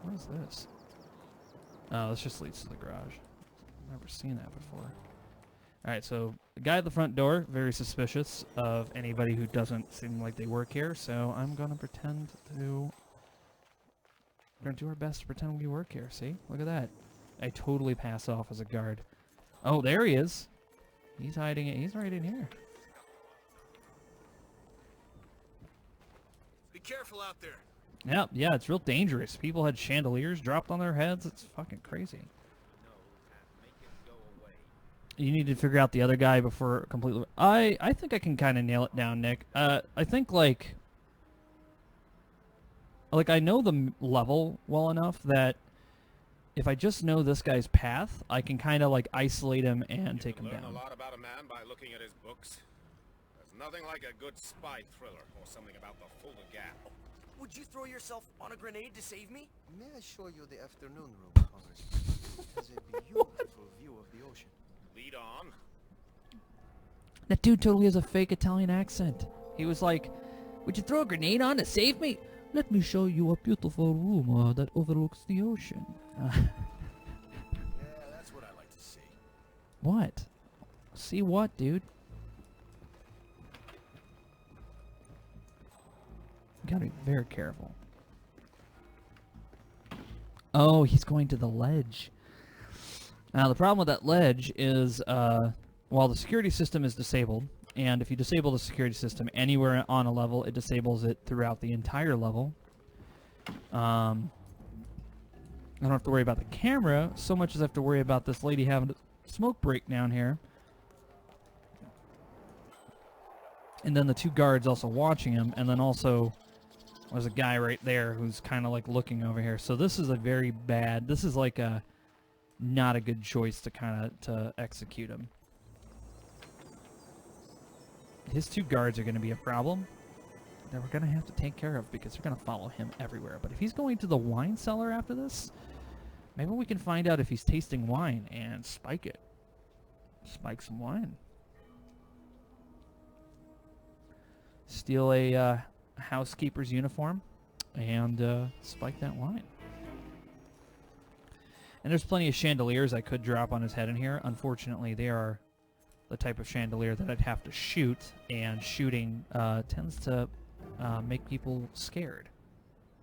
What is this? Oh, this just leads to the garage. Never seen that before. All right, so the guy at the front door, very suspicious of anybody who doesn't seem like they work here. So I'm gonna pretend to. We're gonna do our best to pretend we work here. See, look at that. I totally pass off as a guard. Oh, there he is. He's hiding it. He's right in here. Be careful out there. Yeah, it's real dangerous. People had chandeliers dropped on their heads. It's fucking crazy. You need to figure out the other guy before completely... I think I can kind of nail it down, Nick. I think, like I know the level well enough that if I just know this guy's path, I can kind of, like, isolate him and take him down. Learn a lot about a man by looking at his books. There's nothing like a good spy thriller or something about the Fulda Gap. Would you throw yourself on a grenade to save me? May I show you the afternoon room, Congressman? It has a beautiful view of the ocean. Lead on. That dude totally has a fake Italian accent. He was like, would you throw a grenade on to save me? Let me show you a beautiful room that overlooks the ocean. Yeah, that's what I like to see. What? See what, dude? You gotta be very careful. Oh, he's going to the ledge. Now, the problem with that ledge is, while the security system is disabled, and if you disable the security system anywhere on a level, it disables it throughout the entire level. I don't have to worry about the camera so much as I have to worry about this lady having a smoke break down here. And then the two guards also watching him, and then also there's a guy right there who's kind of like looking over here. So this is a very bad, this is like a not a good choice to execute him. His two guards are going to be a problem that we're going to have to take care of because they're going to follow him everywhere. But if he's going to the wine cellar after this, maybe we can find out if he's tasting wine and spike it. Spike some wine. Steal a housekeeper's uniform and spike that wine. And there's plenty of chandeliers I could drop on his head in here. Unfortunately, they are the type of chandelier that I'd have to shoot, and shooting tends to make people scared.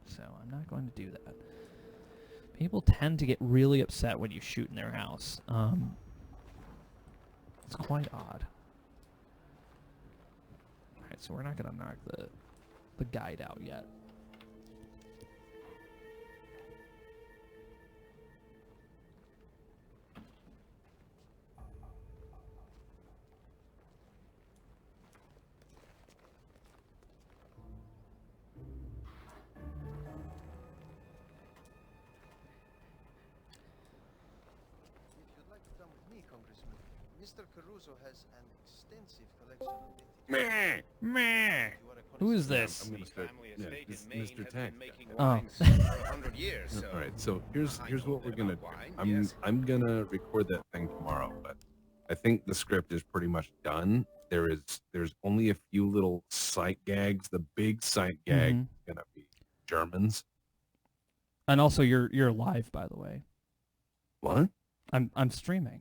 So I'm not going to do that. People tend to get really upset when you shoot in their house. It's quite odd. Alright, so we're not going to knock the guide out yet. Mr. Caruso has an extensive collection of vintage. Meh. Who is this? I'm gonna start. Yeah, this is Mr. Tank. Oh. All right, so here's what we're gonna do. I'm gonna record that thing tomorrow, but I think the script is pretty much done. There's only a few little sight gags. The big sight gag is gonna be Germans. And also, you're live, by the way. What? I'm streaming.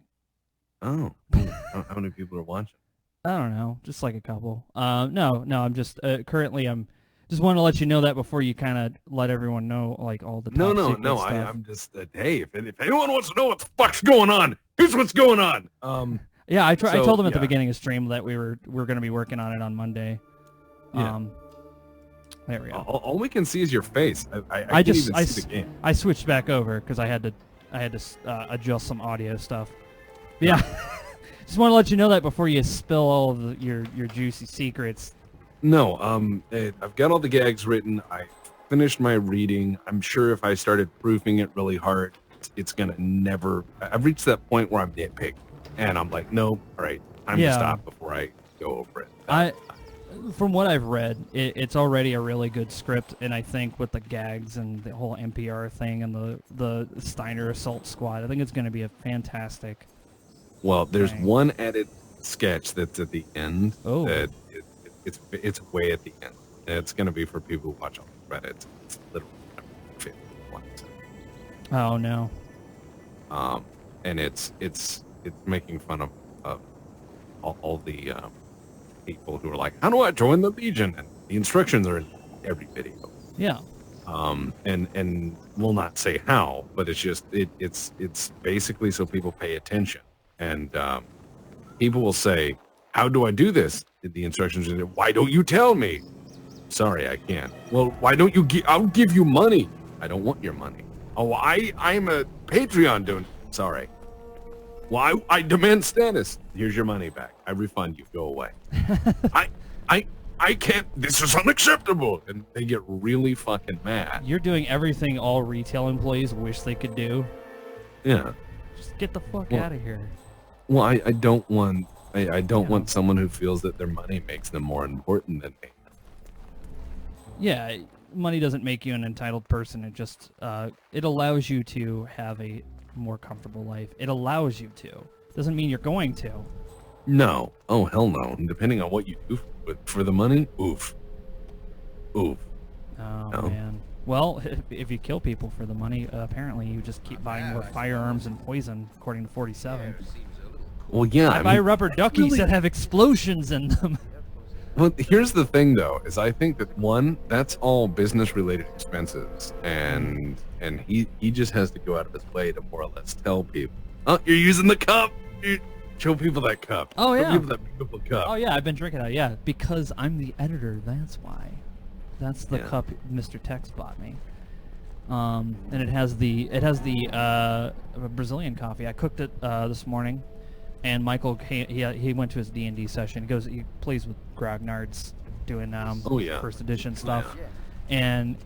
Oh, how many people are watching? I don't know, just like a couple. No, I'm just currently I'm just want to let you know that before you kind of let everyone know like all the top secret stuff. I'm just hey, if anyone wants to know what the fuck's going on, here's what's going on. Yeah, I told them at the beginning of stream that we're going to be working on it on Monday. Yeah. There we go. All we can see is your face. I can't even see the game. I switched back over because I had to adjust some audio stuff. Yeah. Just want to let you know that before you spill all of your juicy secrets. No, I've got all the gags written. I finished my reading. I'm sure if I started proofing it really hard, it's gonna never. I've reached that point where I'm nitpicking, and I'm like, no, all right, time to stop before I go over it. from what I've read, it's already a really good script, and I think with the gags and the whole NPR thing and the Steiner Assault Squad, I think it's going to be a fantastic. Well, there's thing. one edit sketch that's at the end. Oh. That it's way at the end. It's going to be for people who watch all the credits. It's literally my favorite one. Oh no. And it's making fun of all the people who are like, how do I join the Legion? And the instructions are in every video. Yeah. And we'll not say how, but it's just it's basically so people pay attention. And people will say, how do I do this? The instructions are, why don't you tell me? Sorry, I can't. Well, why don't you I'll give you money. I don't want your money. Oh, I'm a Patreon donor. Sorry. Well, I demand status. Here's your money back. I refund you. Go away. I can't. This is unacceptable. And they get really fucking mad. You're doing everything all retail employees wish they could do. Yeah. Just get the fuck out of here. Well, I don't want want someone who feels that their money makes them more important than me. Yeah, money doesn't make you an entitled person. It just it allows you to have a more comfortable life. It allows you to. Doesn't mean you're going to. No. Oh, hell no. And depending on what you do for the money, oof. Oh, man. Well, if you kill people for the money, apparently you just keep buying more firearms and poison, according to 47. Well, yeah. I buy rubber duckies that have explosions in them. Well, here's the thing, though, is I think that, one, that's all business-related expenses, and he just has to go out of his way to more or less tell people, oh, you're using the cup! Show people that cup. Oh, yeah. Show people that beautiful cup. Oh, yeah, I've been drinking it. Yeah, because I'm the editor, that's why. That's the cup Mr. Tex bought me. And it has the Brazilian coffee. I cooked it this morning. And Michael, he went to his D&D session. He plays with grognards, doing first edition stuff. Yeah. And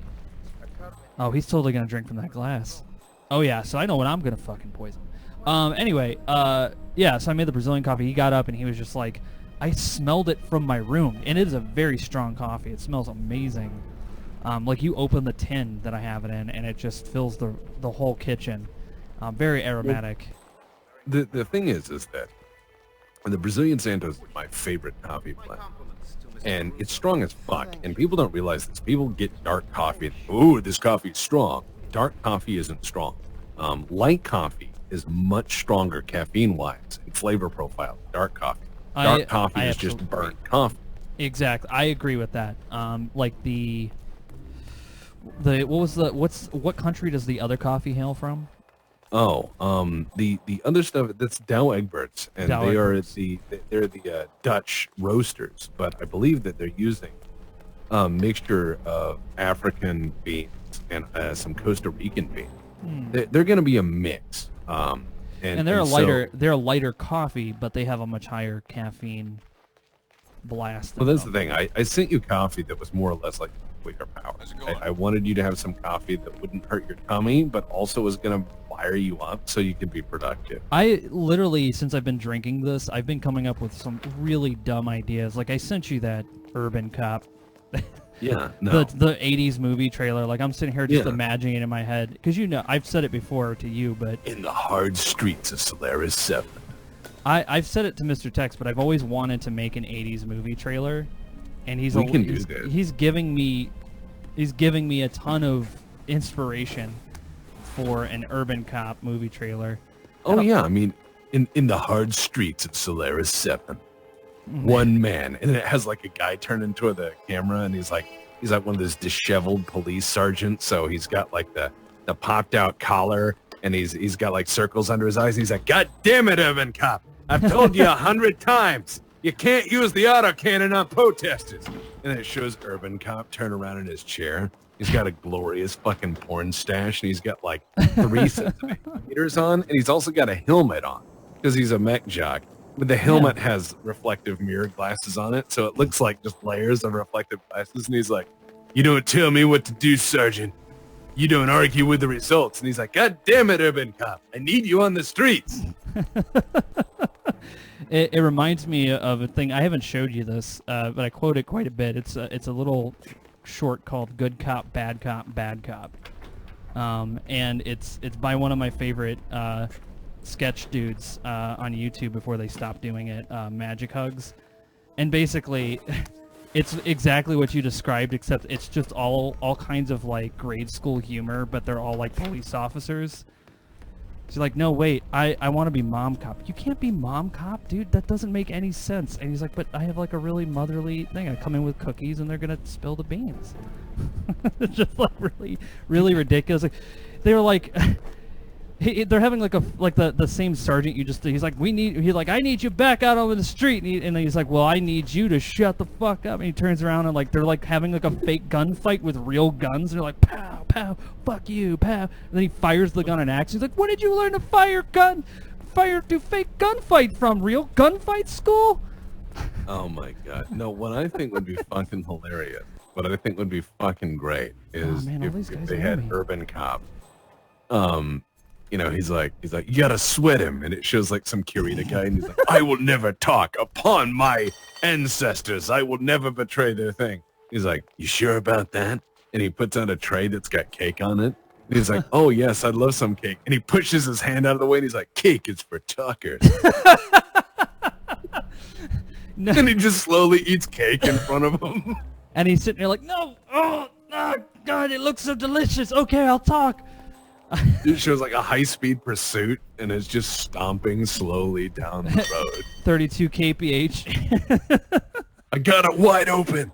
he's totally gonna drink from that glass. Oh yeah, so I know what I'm gonna fucking poison. Anyway, so I made the Brazilian coffee. He got up and he was just like, I smelled it from my room, and it is a very strong coffee. It smells amazing. Like you open the tin that I have it in, and it just fills the whole kitchen. Very aromatic. The thing is that the Brazilian Santos is my favorite coffee blend. And it's strong as fuck. And people don't realize this. People get dark coffee and, ooh, this coffee is strong. Dark coffee isn't strong. Light coffee is much stronger caffeine-wise and flavor profile than dark coffee. Dark coffee is just burnt coffee. Exactly. I agree with that. Like what country does the other coffee hail from? Oh, the other stuff, that's Dow Egberts, and they're the Dutch roasters, but I believe that they're using a mixture of African beans and some Costa Rican beans. They're going to be a mix. And they're a lighter coffee, but they have a much higher caffeine blast. Well, that's the thing. I sent you coffee that was more or less like Quaker Power. I wanted you to have some coffee that wouldn't hurt your tummy, but also was going to fire you up so you could be productive. I literally, since I've been drinking this, I've been coming up with some really dumb ideas. Like I sent you that Urban Cop. Yeah, no. the 80s movie trailer. Like I'm sitting here just imagining it in my head. Because I've said it before to you, but... In the hard streets of Solaris 7. I've said it to Mr. Tex, but I've always wanted to make an 80s movie trailer. And he's giving me a ton of inspiration for an Urban Cop movie trailer. Oh yeah, I mean, in the hard streets of Solaris 7, one man, and it has like a guy turned into the camera, and he's like one of those disheveled police sergeants. So he's got like the popped out collar, and he's got like circles under his eyes. He's like, God damn it, Urban Cop! I've told you 100 times. You can't use the autocannon on protesters. And it shows Urban Cop turn around in his chair. He's got a glorious fucking porn stash, and he's got like 3 sets of meters on, and he's also got a helmet on because he's a mech jock. But the helmet has reflective mirror glasses on it, so it looks like just layers of reflective glasses. And he's like, you don't tell me what to do, Sergeant. You don't argue with the results. And he's like, God damn it, Urban Cop. I need you on the streets. It reminds me of a thing. I haven't showed you this, but I quote it quite a bit. It's a little short called "Good Cop, Bad Cop, Bad Cop," and it's by one of my favorite sketch dudes on YouTube before they stopped doing it, Magic Hugs, and basically, it's exactly what you described, except it's just all kinds of like grade school humor, but they're all like police officers. She's like, no, wait, I want to be mom cop. You can't be mom cop, dude. That doesn't make any sense. And he's like, but I have like a really motherly thing. I come in with cookies and they're going to spill the beans. It's just like really, really ridiculous. Like, they're like, they're having like the same sergeant you just, he's like, I need you back out on the street. And then he's like, well, I need you to shut the fuck up. And he turns around and like, they're like having like a fake gunfight with real guns. And they're like, pow, pow, fuck you, pow. And then he fires the gun in action. He's like, where did you learn to fire fake gunfight from? Real gunfight school? Oh my god. No, what I think would be fucking hilarious, what I think would be fucking great is if they had Urban Cop. You know, he's like, you gotta sweat him, and it shows like some Kirita guy, and he's like, I will never talk upon my ancestors. I will never betray their thing. He's like, you sure about that? And he puts on a tray that's got cake on it. And he's like, oh yes, I'd love some cake. And he pushes his hand out of the way, and he's like, cake is for talkers. No. And he just slowly eats cake in front of him. And he's sitting there like, no, oh God, it looks so delicious. Okay, I'll talk. It shows like a high-speed pursuit, and it's just stomping slowly down the road. 32 kph. I got it wide open.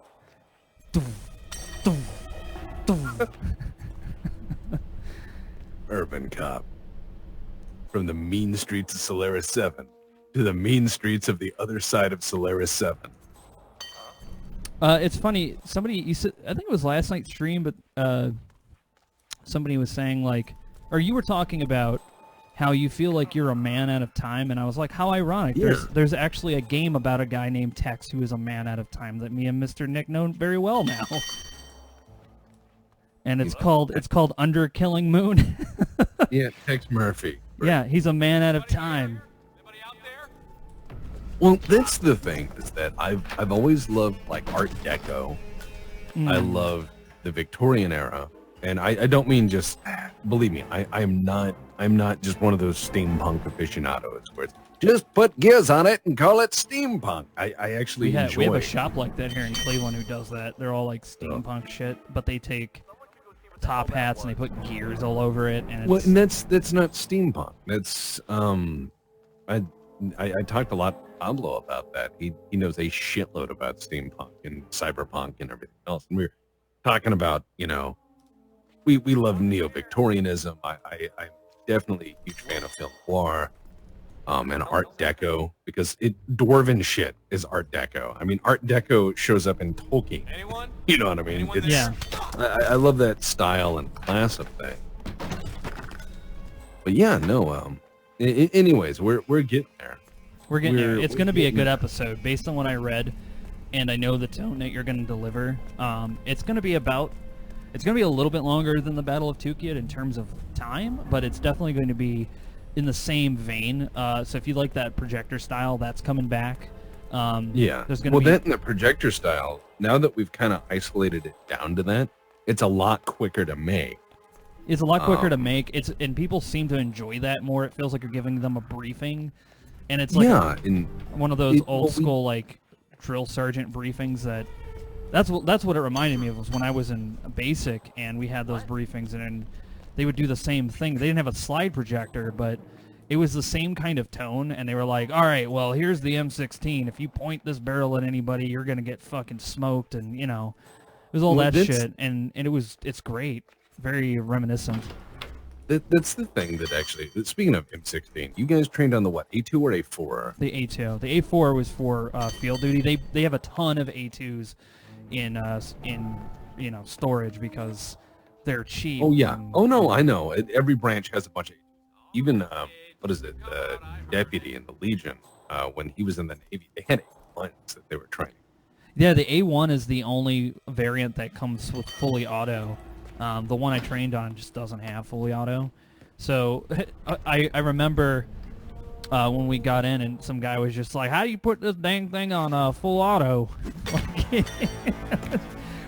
Urban Cop. From the mean streets of Solaris 7 to the mean streets of the other side of Solaris 7. It's funny. Somebody, I think it was last night's stream, but somebody was saying like, or you were talking about how you feel like you're a man out of time, and I was like, how ironic. Yeah. There's actually a game about a guy named Tex who is a man out of time that me and Mr. Nick know very well now. And it's called Under Killing Moon. Yeah, Tex Murphy. Right. Yeah, he's a man out of time. Anybody out there? Well, that's the thing, is that I've always loved like Art Deco. I love the Victorian era. And I don't mean just, believe me, I'm not just one of those steampunk aficionados where it's just put gears on it and call it steampunk. I actually enjoy. We have a shop like that here in Cleveland who does that. They're all like steampunk shit, but they take top hats and they put gears all over it. And well, and that's not steampunk. That's I talked a lot to Pablo about that. He knows a shitload about steampunk and cyberpunk and everything else. And we were talking about, you know, we love neo-Victorianism. I'm definitely a huge fan of film noir and Art Deco, because Dwarven shit is Art Deco. I mean, Art Deco shows up in Tolkien. Anyone? You know what I mean? Yeah. I love that style and class of thing. But yeah, no. Anyways, we're getting there. We're getting there. It's going to be a good episode based on what I read, and I know the tone that you're going to deliver. It's going to be a little bit longer than the Battle of Tukiyat in terms of time, but it's definitely going to be in the same vein. So if you like that projector style, that's coming back. Yeah. There's going to be... that and the projector style, now that we've kind of isolated it down to that, it's a lot quicker to make. It's a lot quicker to make. And people seem to enjoy that more. It feels like you're giving them a briefing, and it's like one of those old school like drill sergeant briefings that. That's what it reminded me of, was when I was in basic and we had those briefings, and they would do the same thing. They didn't have a slide projector, but it was the same kind of tone, and they were like, all right, well, here's the M16. If you point this barrel at anybody, you're going to get fucking smoked, and, you know, it was all that shit, and it's great. Very reminiscent. That's the thing that actually, speaking of M16, you guys trained on the what, A2 or A4? The A2. The A4 was for field duty. They have a ton of A2s in you know, storage because they're cheap. Oh yeah. Oh no, I know. Every branch has a bunch of, even what is it, the deputy in the Legion, when he was in the Navy, they had A1s that they were training. Yeah, the A1 is the only variant that comes with fully auto. The one I trained on just doesn't have fully auto. So I remember when we got in, and some guy was just like, "How do you put this dang thing on full auto?"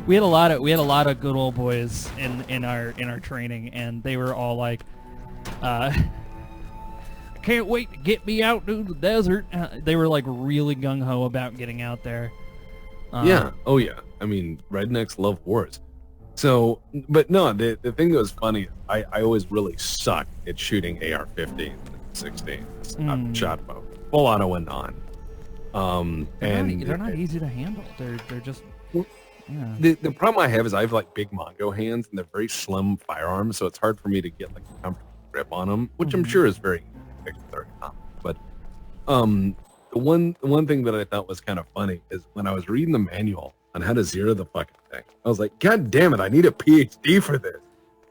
we had a lot of good old boys in our training, and they were all like, "I can't wait to get me out to the desert." They were like really gung ho about getting out there. Yeah. Oh yeah. I mean, rednecks love wars. So, but no, the thing that was funny, I always really sucked at shooting AR-15 and 16s. I've shot both full auto and non. They're not easy to handle. They're just. Yeah. The problem I have is I have like big Mongo hands, and they're very slim firearms, so it's hard for me to get like a comfortable grip on them, which I'm sure is very common. But the one thing that I thought was kind of funny is when I was reading the manual on how to zero the fucking thing, I was like, God damn it, I need a PhD for this.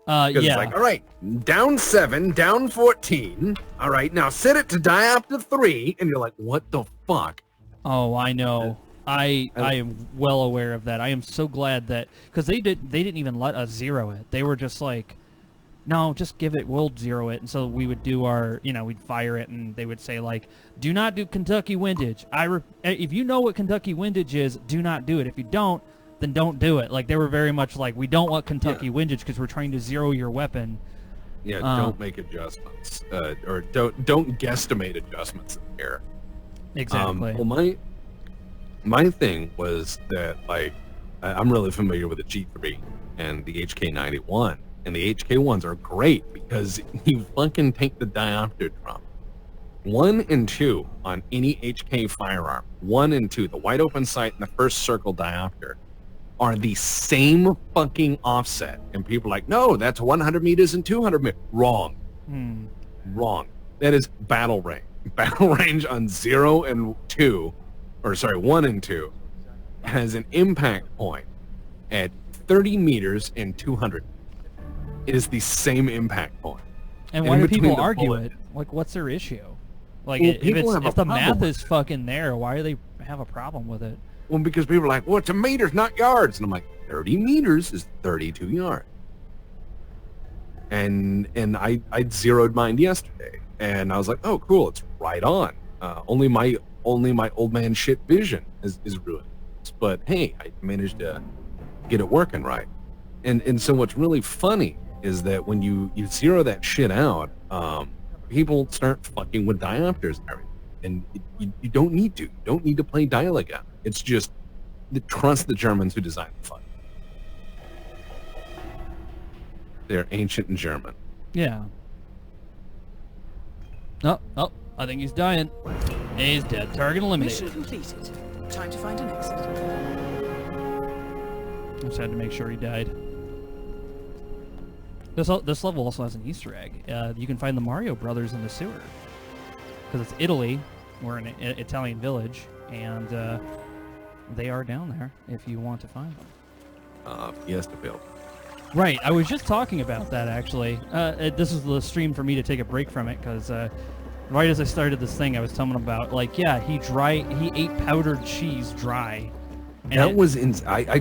Yeah. It's like, all right, down 7, down 14. All right, now set it to diopter 3, and you're like, what the fuck? Oh, I know. I am well aware of that. I am so glad that, because they didn't even let us zero it. They were just like, no, just give it, we'll zero it. And so we would do our, we'd fire it, and they would say like, do not do Kentucky windage. If you know what Kentucky windage is, do not do it. If you don't, then don't do it. Like, they were very much like, we don't want Kentucky windage because we're trying to zero your weapon. Yeah, don't make adjustments, or don't guesstimate adjustments in the air. Exactly. Well, my thing was that, like, I'm really familiar with the G3 and the HK91, and the HK1s are great because you fucking take the diopter drum. 1 and 2 on any HK firearm, 1 and 2, the wide open sight and the first circle diopter, are the same fucking offset. And people are like, no, that's 100 meters and 200 meters. Wrong. Wrong. That is battle range. Battle range on 0 and 2, or sorry, 1 and 2, has an impact point at 30 meters and 200. It is the same impact point. And why do people argue it? Like, what's their issue? Like, well, if the math is fucking there, why do they have a problem with it? Well, because people are like, well, it's a meters, not yards. And I'm like, 30 meters is 32 yards. And I zeroed mine yesterday. And I was like, oh, cool, it's right on. Only my old man shit vision is ruined. But hey, I managed to get it working right. And so what's really funny is that when you zero that shit out, people start fucking with diopters and everything. And you don't need to. You don't need to play dial-again. It's just trust the Germans who designed the fuck. They're ancient and German. Yeah. Oh, I think he's dying. He's dead. Target eliminated. Mission completed. Time to find an exit. I just had to make sure he died. This level also has an Easter egg. You can find the Mario Brothers in the sewer. Because it's Italy. We're in an Italian village. And they are down there if you want to find them. Yes, to build. Right. I was just talking about that, actually. This is the stream for me to take a break from it, because right as I started this thing, I was telling him about, like, yeah, he ate powdered cheese dry. And that was I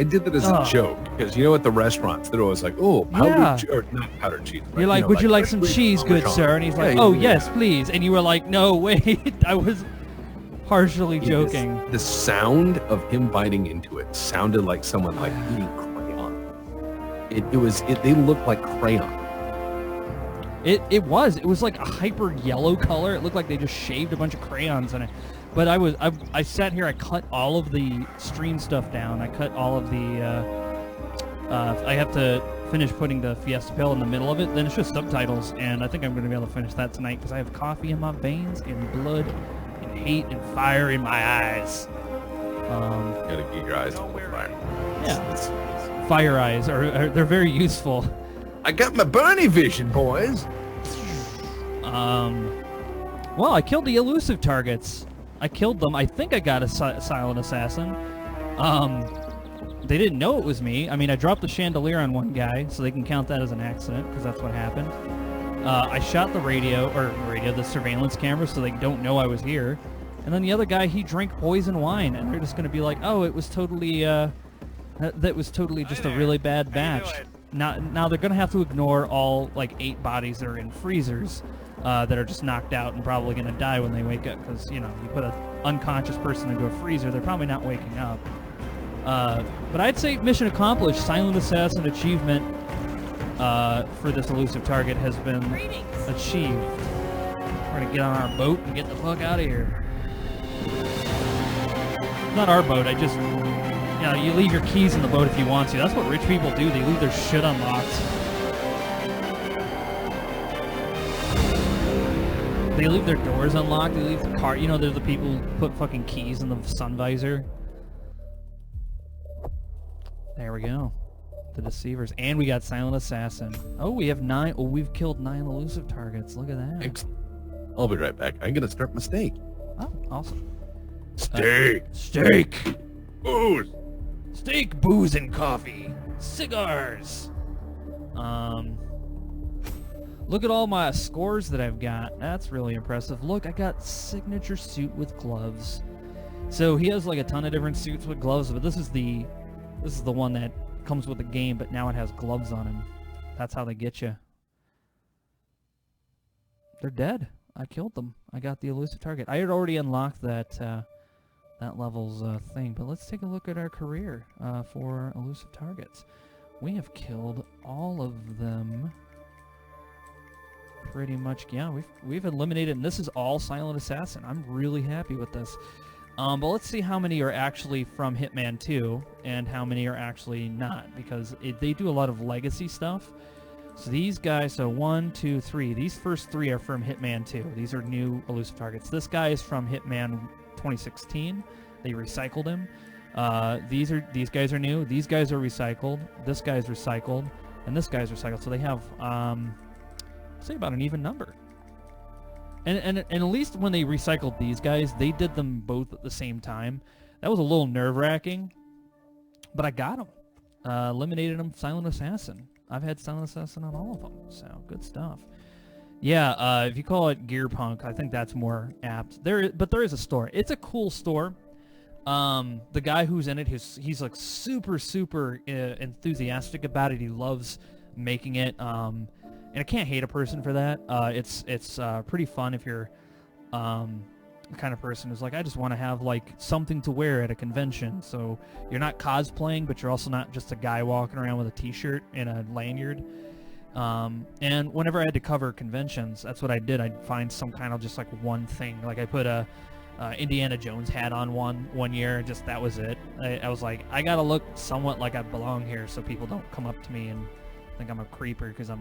did that as a joke, because you know at the restaurants they're always like, oh, powdered or not powdered cheese. You're like, would you like some cheese, good sir? And he's like, oh yes, please. And you were like, no, wait. I was partially joking. The sound of him biting into it sounded like someone like eating crayon. They looked like crayon. It was like a hyper yellow color. It looked like they just shaved a bunch of crayons in it. But I sat here, I cut all of the stream stuff down. I cut all of the, I have to finish putting the Fiesta Pill in the middle of it. Then it's just subtitles, and I think I'm going to be able to finish that tonight because I have coffee in my veins and blood and hate and fire in my eyes. You gotta get your eyes on fire. Yeah. Fire eyes, they're very useful. I got my Bernie vision, boys. Well, I killed the elusive targets. I killed them. I think I got a silent assassin. They didn't know it was me. I mean, I dropped the chandelier on one guy, so they can count that as an accident, because that's what happened. I shot the the surveillance camera, so they don't know I was here. And then the other guy, he drank poison wine, and they're just going to be like, oh, it was totally, that was totally just a really bad batch. Now they're going to have to ignore all, like, 8 bodies that are in freezers. that are just knocked out and probably going to die when they wake up, because, you know, you put an unconscious person into a freezer, they're probably not waking up. But I'd say mission accomplished. Silent Assassin achievement for this elusive target has been achieved. We're going to get on our boat and get the fuck out of here. Not our boat, I just... You know, you leave your keys in the boat if you want to. That's what rich people do. They leave their shit unlocked. They leave their doors unlocked. They leave the car. You know, they're the people who put fucking keys in the sun visor. There we go. The deceivers. And we got Silent Assassin. Oh, we have 9. Oh, we've killed 9 elusive targets. Look at that. Excellent. I'll be right back. I'm going to start my steak. Oh, awesome. Steak. Steak. Booze. Steak, booze, and coffee. Cigars. Look at all my scores that I've got. That's really impressive. Look, I got signature suit with gloves. So he has like a ton of different suits with gloves, but this is the one that comes with the game, but now it has gloves on him. That's how they get you. They're dead. I killed them. I got the elusive target. I had already unlocked that that level's thing, but let's take a look at our career for elusive targets. We have killed all of them. Pretty much, yeah, we've eliminated, and this is all Silent Assassin. I'm really happy with this. But let's see how many are actually from Hitman 2 and how many are actually not, because they do a lot of legacy stuff. So these guys, so 1, 2, 3. These first 3 are from Hitman 2. These are new elusive targets. This guy is from Hitman 2016. They recycled him. These guys are new. These guys are recycled. This guy's recycled, and this guy's recycled. So they have say about an even number. And at least when they recycled these guys, they did them both at the same time. That was a little nerve-wracking, but I got them. Eliminated them. Silent Assassin. I've had Silent Assassin on all of them, so good stuff. Yeah, if you call it Gear Punk, I think that's more apt. But there is a store. It's a cool store. The guy who's in it, he's like super enthusiastic about it. He loves making it. And I can't hate a person for that. It's pretty fun if you're the kind of person who's like, I just want to have like something to wear at a convention. So you're not cosplaying, but you're also not just a guy walking around with a t-shirt and a lanyard. And whenever I had to cover conventions, that's what I did. I'd find some kind of just like one thing. Like I put a Indiana Jones hat on one year. Just that was it. I was like, I gotta look somewhat like I belong here, so people don't come up to me and think I'm a creeper because I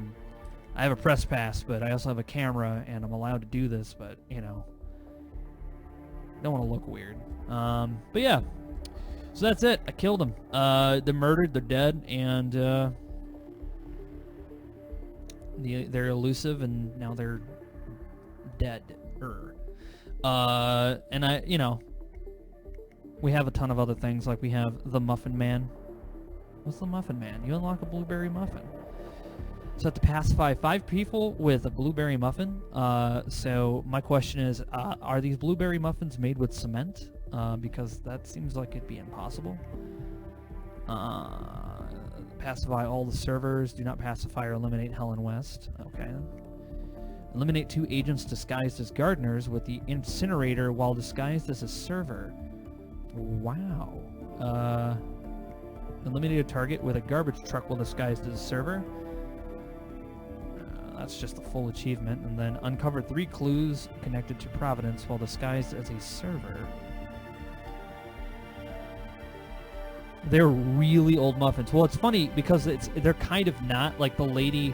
have a press pass, but I also have a camera, and I'm allowed to do this, but, you know, don't want to look weird. But yeah, so that's it. I killed them. They're murdered, they're dead, and they're elusive, and now they're dead. And you know, we have a ton of other things, like we have the Muffin Man. What's the Muffin Man? You unlock a blueberry muffin. So you have to pacify 5 people with a blueberry muffin. So my question is, are these blueberry muffins made with cement? Because that seems like it'd be impossible. Pacify all the servers. Do not pacify or eliminate Helen West. Okay. Eliminate 2 agents disguised as gardeners with the incinerator while disguised as a server. Wow. Eliminate a target with a garbage truck while disguised as a server. That's just a full achievement. And then uncover 3 clues connected to Providence while disguised as a server. They're really old muffins. Well, it's funny because they're kind of not like the lady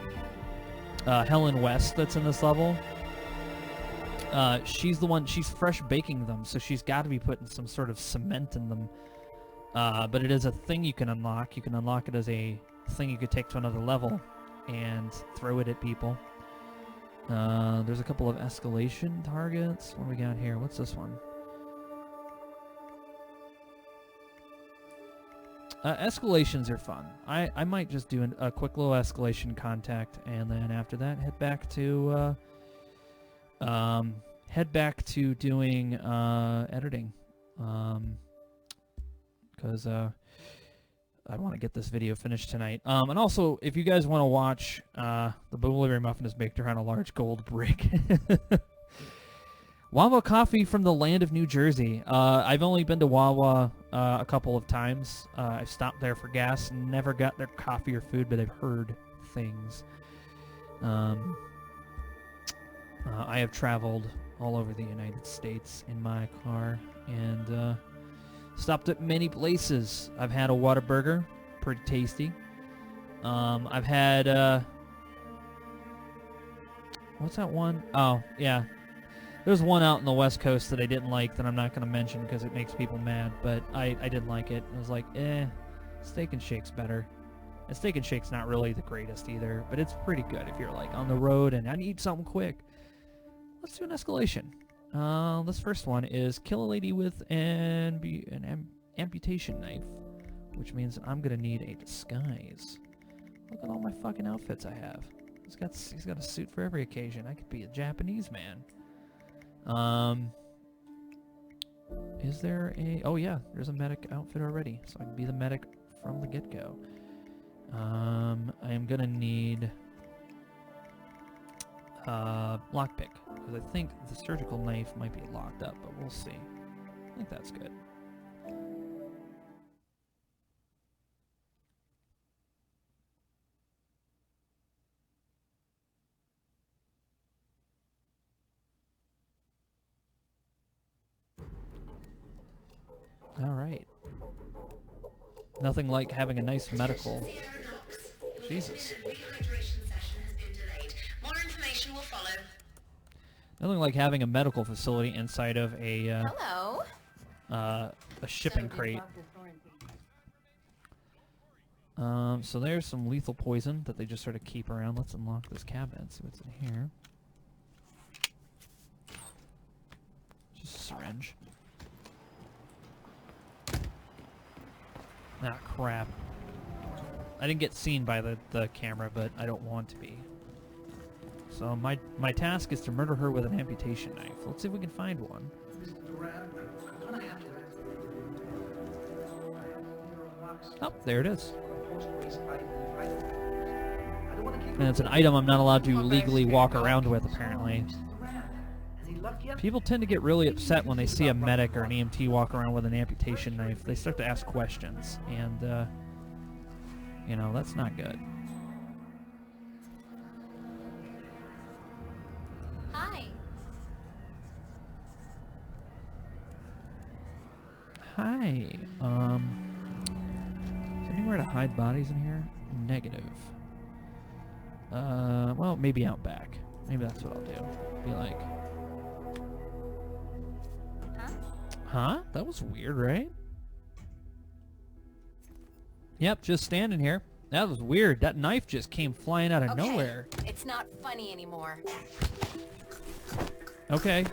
Helen West that's in this level. She's the one, she's fresh baking them, so she's got to be putting some sort of cement in them. But it is a thing you can unlock. You can unlock it as a thing you could take to another level and throw it at people. There's a couple of escalation targets. What do we got here? What's this one? Escalations are fun. I might just do a quick little escalation contact, and then after that head back to doing editing, because I want to get this video finished tonight. And also, if you guys want to watch, the blueberry muffin is baked around a large gold brick. Wawa coffee from the land of New Jersey. I've only been to Wawa a couple of times. I've stopped there for gas, never got their coffee or food, but I've heard things. I have traveled all over the United States in my car and stopped at many places. I've had a Whataburger, pretty tasty. I've had what's that one? Oh, yeah. There's one out in the West Coast that I didn't like that I'm not going to mention because it makes people mad, but I didn't like it. I was like, Steak and Shake's better. And Steak and Shake's not really the greatest either, but it's pretty good if you're like on the road and I need something quick. Let's do an escalation. This first one is kill a lady with an amputation knife, which means I'm going to need a disguise. Look at all my fucking outfits I have. He's got a suit for every occasion. I could be a Japanese man. Is there a... Oh, yeah, there's a medic outfit already, so I can be the medic from the get-go. I am gonna need... lockpick, because I think the surgical knife might be locked up, but we'll see. I think that's good. Alright. Nothing like having a nice medical... Jesus. Nothing like having a medical facility inside of a, a shipping crate. So there's some lethal poison that they just sort of keep around. Let's unlock this cabinet, see what's in here. Just a syringe. Ah, crap. I didn't get seen by the camera, but I don't want to be. So my task is to murder her with an amputation knife. Let's see if we can find one. Oh, there it is. And it's an item I'm not allowed to legally walk around with, apparently. People tend to get really upset when they see a medic or an EMT walk around with an amputation knife. They start to ask questions, and, you know, that's not good. Hi. Hi. Is there anywhere to hide bodies in here? Negative. Well, maybe out back. Maybe that's what I'll do. Be like... Huh? That was weird, right? Yep, just standing here. That was weird. That knife just came flying out of nowhere. It's not funny anymore. Okay.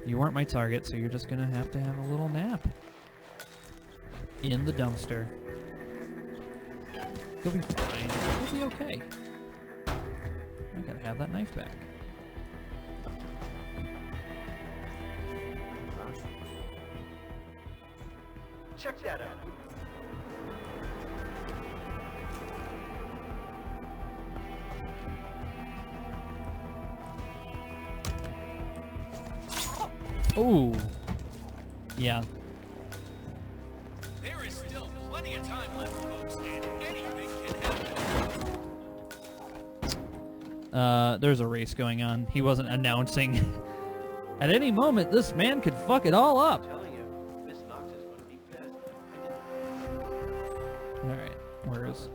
You weren't my target, so you're just gonna have a little nap. In the dumpster. You'll be fine. You'll be okay. I gotta have that knife back. Check that out. Ooh. Yeah. There is still plenty of time left, folks, and anything can happen. There's a race going on. He wasn't announcing. At any moment, this man could fuck it all up. Alright, where is...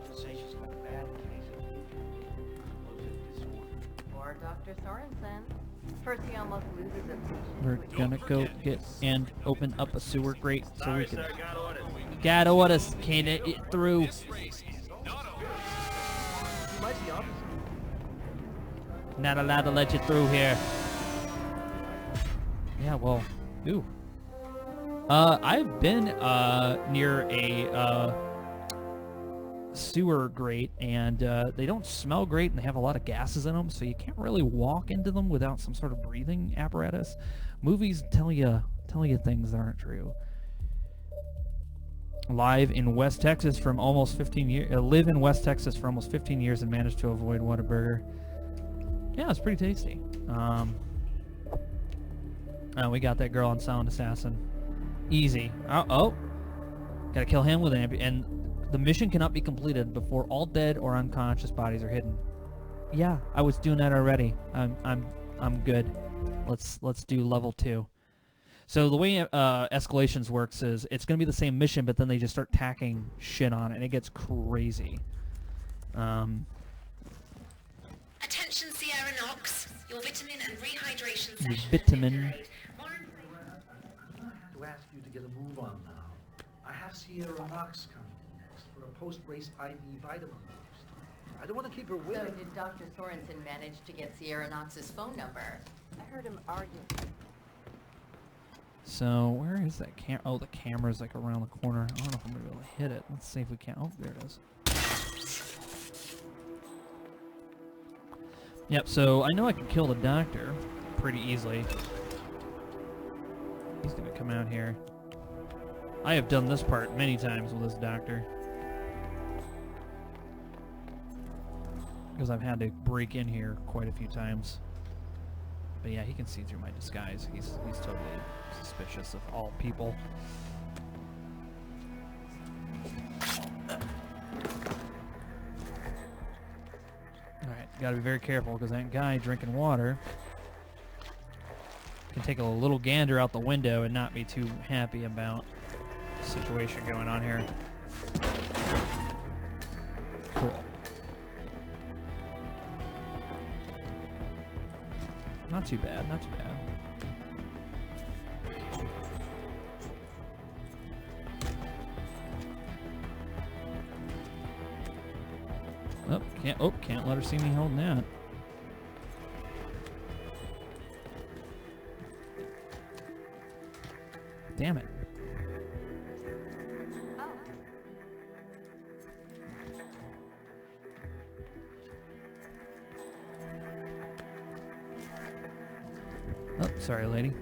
Or Dr. Sorensen. First he almost loses it. We're gonna go get and open up a sewer grate so we can... Got orders. Can't get through. Not allowed to let you through here. Yeah, well, ooh. I've been near a sewer grate, and they don't smell great, and they have a lot of gases in them, so you can't really walk into them without some sort of breathing apparatus. Movies tell you things that aren't true. Live in West Texas from almost 15 years. Live in West Texas for almost 15 years and managed to avoid Whataburger. Yeah, it's pretty tasty. We got that girl on Silent Assassin. Easy. Oh. Gotta kill him with an and the mission cannot be completed before all dead or unconscious bodies are hidden. Yeah, I was doing that already. I'm good. Let's do level 2. So the way escalations works is it's going to be the same mission, but then they just start tacking shit on it, and it gets crazy. Attention Sierra Knox, your vitamin and rehydration Your session. vitamin. To ask you to get a move on now. I have Sierra Knox coming next for a post-race IV vitamin boost. I don't want to keep her So waiting. did Dr. Sorensen manage to get Sierra Knox's phone number? I heard him arguing. So where is that cam? Oh, the camera's like around the corner. I don't know if I'm gonna be able to hit it. Let's see if we can. Oh, there it is. Yep. So I know I can kill the doctor pretty easily. He's gonna come out here. I have done this part many times with this doctor because I've had to break in here quite a few times. But yeah, he can see through my disguise. He's totally suspicious of all people. Alright, gotta be very careful because that guy drinking water can take a little gander out the window and not be too happy about the situation going on here. Cool. Not too bad, not too bad. Can't let her see me holding that. Damn it. Oh, sorry, lady.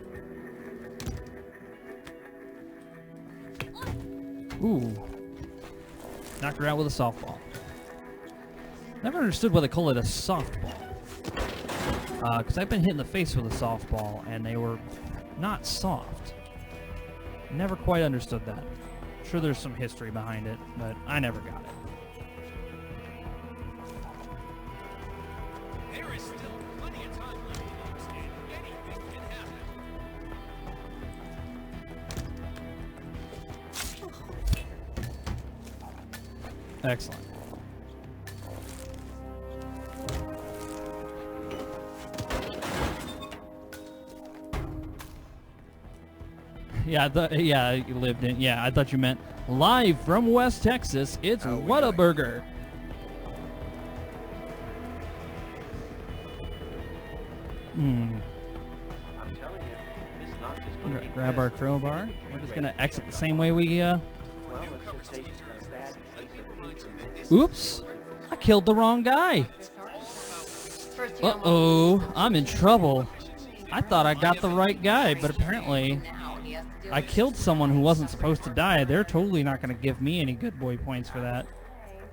Ooh. Knocked her out with a softball. Never understood why they call it a softball. Because I've been hit in the face with a softball, and they were not soft. Never quite understood that. I'm sure there's some history behind it, but I never got it. There is still plenty of time left, folks, and anything can happen. Excellent. Yeah, you lived in. Yeah, I thought you meant live from West Texas. It's Whataburger. I'm telling you, Miss Knox is going to be Grab our crowbar. We're just gonna exit the same way we. Well, let's just say she's got a bad case of Oops! I killed the wrong guy. Uh-oh, I'm in trouble. I thought I got the right guy, but apparently I killed someone who wasn't supposed to die. They're totally not going to give me any good boy points for that.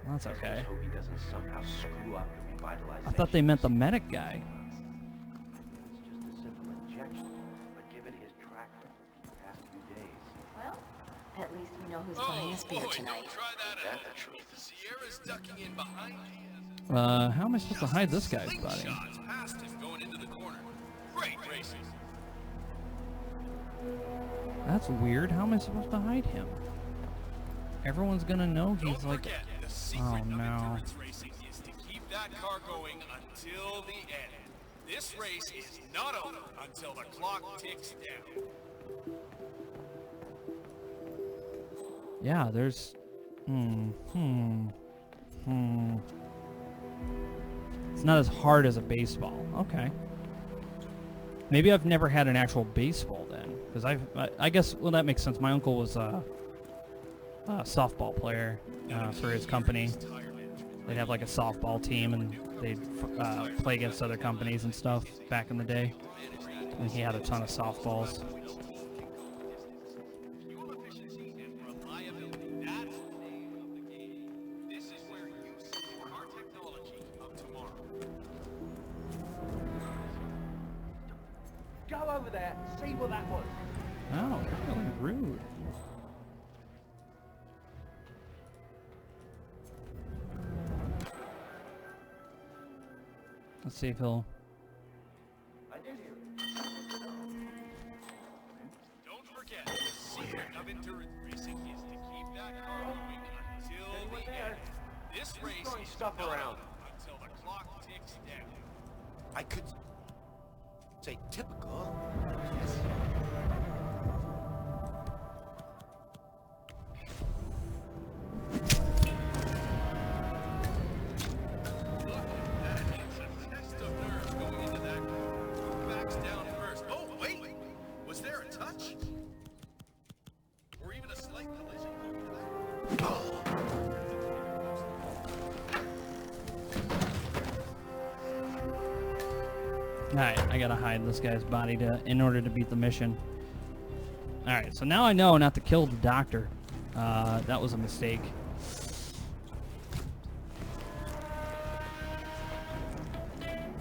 Well, that's okay. hope he doesn't somehow screw up the revitalization. I thought they meant the medic guy. It's just a simple injection, but given his track record the past few days. Well, at least we know who's buying us beer tonight. That's the truth. Sierra's ducking in behind you. How am I supposed to hide this guy's body? Shots past him going into the corner. Great racing. That's weird. How am I supposed to hide him? Everyone's gonna know he's like... The secret Oh of no. endurance racing is to keep that car going until the end. This race is not over until the clock ticks down. Yeah, there's... It's not as hard as a baseball. Okay. Maybe I've never had an actual baseball then, because I guess, well, that makes sense. My uncle was a softball player for his company. They'd have like a softball team, and they'd play against other companies and stuff back in the day. And he had a ton of softballs. Go over there, see what that was. Oh, really rude. Let's see if he'll... Don't forget, the secret of endurance racing is to keep that car going until the end. This race is stuff not around. over until the clock ticks down. I could say typical, yes. Was there a touch? Or even a slight collision? Alright, I gotta hide this guy's body in order to beat the mission. Alright, so now I know not to kill the doctor. That was a mistake.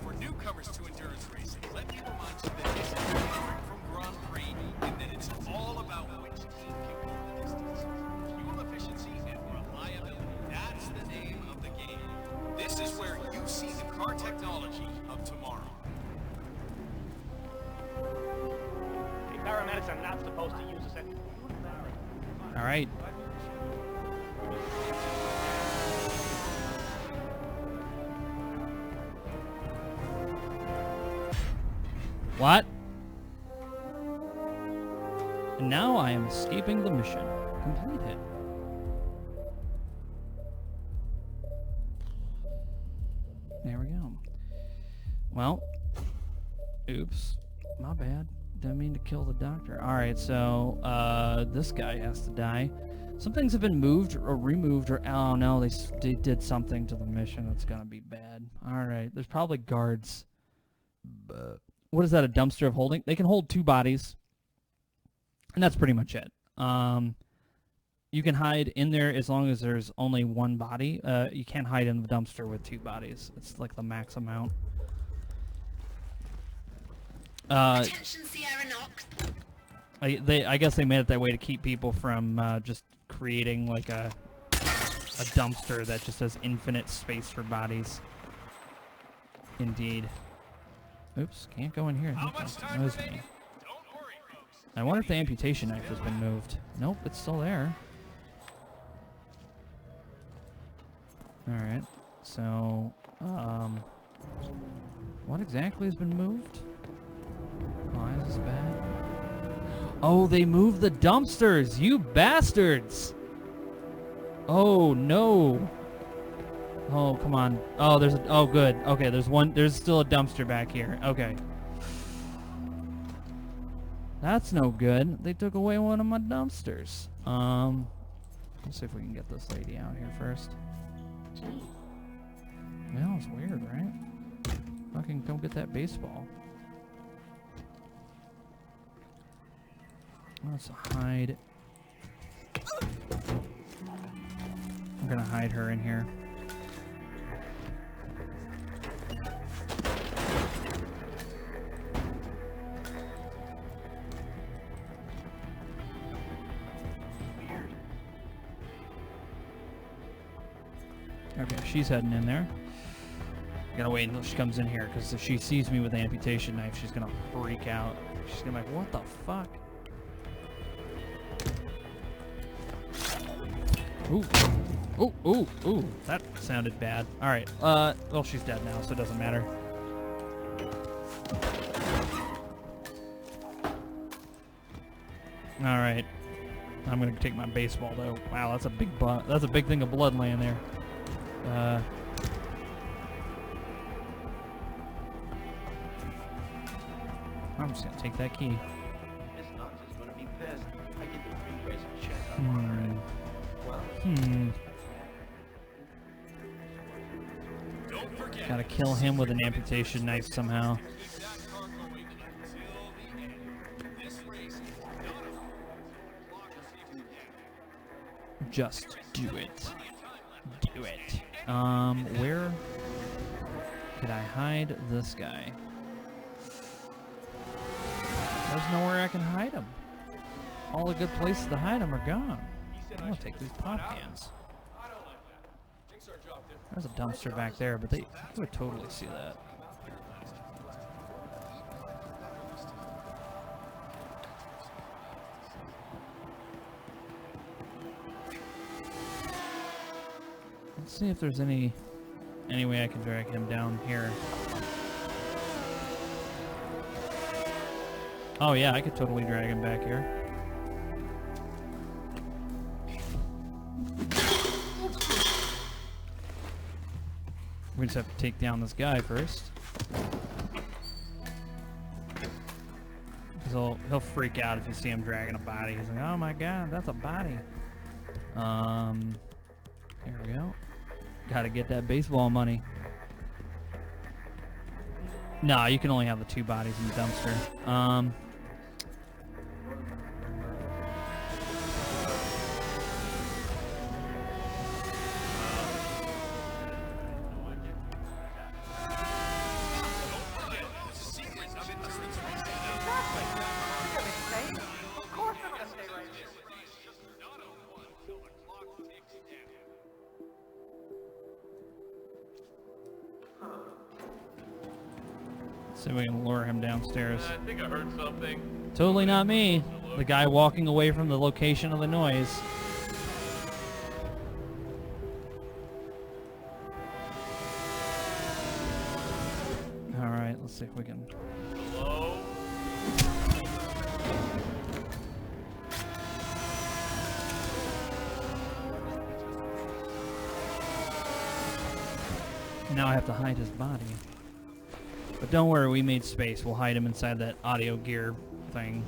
For newcomers to endurance racing, let me remind you that this is different from Grand Prix, and that it's all about which team can go the distance. Fuel efficiency and reliability, that's the name of the game. This is where you see the car technology of tomorrow. The paramedics are not supposed to use a second. Alright. What? And now I am escaping the mission. Completed. There we go. Well, oops. My bad. Didn't mean to kill the doctor. Alright, so, this guy has to die. Some things have been moved or removed, or, oh no, they did something to the mission that's gonna be bad. Alright, there's probably guards. But what is that, a dumpster of holding? They can hold 2 bodies. And that's pretty much it. You can hide in there as long as there's only 1 body. You can't hide in the dumpster with 2 bodies. It's like the max amount. Attention, Sierra Knox. I guess they made it that way to keep people from just creating like a dumpster that just has infinite space for bodies. Indeed. Oops, can't go in here. How much time remaining? Don't worry, folks. I wonder if the amputation knife has been moved. Nope, it's still there. Alright, so, what exactly has been moved? Why is this bad? Oh, they moved the dumpsters! You bastards! Oh, no! Oh, come on. Oh, there's a... Oh, good. Okay, there's still a dumpster back here. Okay. That's no good. They took away one of my dumpsters. Let's see if we can get this lady out here first. Well, it's weird, right? Fucking come get that baseball. Let's hide. I'm gonna hide her in here. Okay, she's heading in there. Gotta wait until she comes in here, because if she sees me with the amputation knife, she's gonna freak out. She's gonna be like, what the fuck? Ooh. Ooh, ooh, ooh. That sounded bad. Alright, well, she's dead now, so it doesn't matter. Alright. I'm gonna take my baseball, though. Wow, that's a big thing of blood laying there. I'm just gonna take that key. Miss Knox is gonna be pissed. I get the free race check on her. Well. Gotta kill him with an amputation knife somehow. Just do it. Do it. Where could I hide this guy? There's nowhere I can hide them. All the good places to hide them are gone. I'm gonna take these pop cans. There's a dumpster back there, but they would totally see that. Let's see if there's any way I can drag him down here. Oh yeah, I could totally drag him back here. We just have to take down this guy first. Because he'll freak out if you see him dragging a body. He's like, oh my god, that's a body. Here we go. Gotta get that baseball money. No, you can only have the 2 bodies in the dumpster. See if we can lure him downstairs. I think I heard something. Totally not me. The guy walking away from the location of the noise. Alright, let's see if we can... Hello? Now I have to hide his body. But don't worry, we made space. We'll hide him inside that audio gear thing.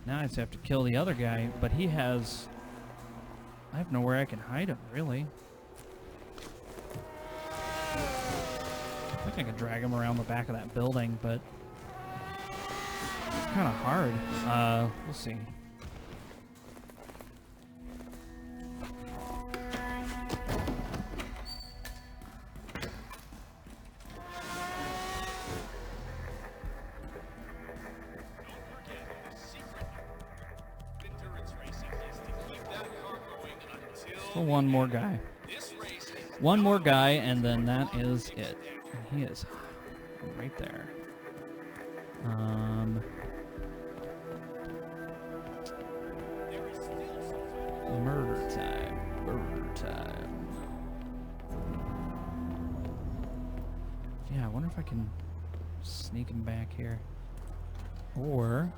Now I just have to kill the other guy, but he has... I have nowhere I can hide him, really. I think I could drag him around the back of that building, but... it's kind of hard. We'll see. Still one more guy. One more guy, and then that is it. And he is right there. Murder time. Murder time. Yeah, I wonder if I can sneak him back here. Or...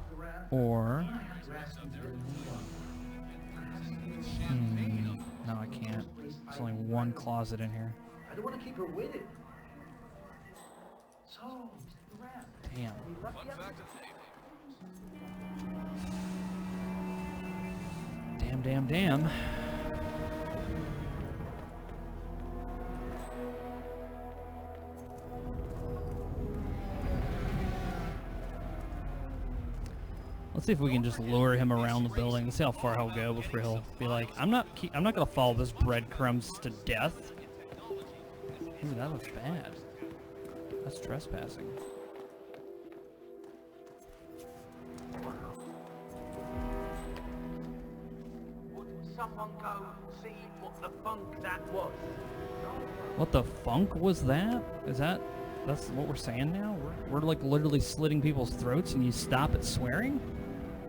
no, I can't. There's only one closet in here. I don't want to keep her waiting. So, Mr. Rat. Damn. Damn. Let's see if we can just lure him around the building. Let's see how far he'll go before he'll be like, I'm not gonna follow this breadcrumbs to death. Ooh, that looks bad. That's trespassing. Would someone go see what the funk that was? What the funk was that? That's what we're saying now? We're like literally slitting people's throats and you stop at swearing?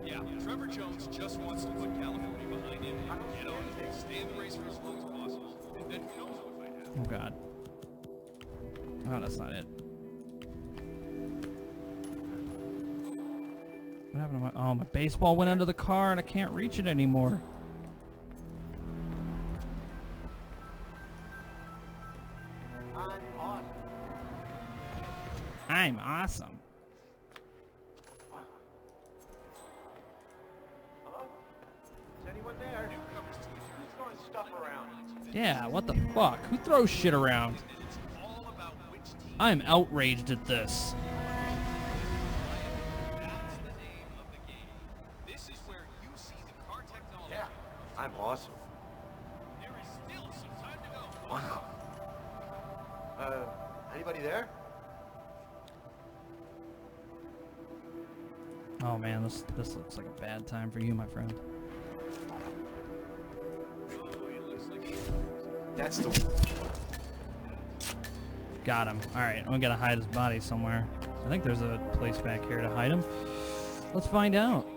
Yeah, Trevor Jones just wants to put California behind him and get on and stay in the race for as long as possible. And then who knows what might happen. Oh god. Oh, that's not it. What happened to my... Oh, my baseball went under the car and I can't reach it anymore. I'm awesome. Is anyone there? Who's throwing stuff around? Yeah, what the fuck? Who throws shit around? I'm outraged at this. Yeah, I'm awesome. Wow. Anybody there? Oh man, this looks like a bad time for you, my friend. That's the... Got him. Alright, we gotta hide his body somewhere. I think there's a place back here to hide him. Let's find out.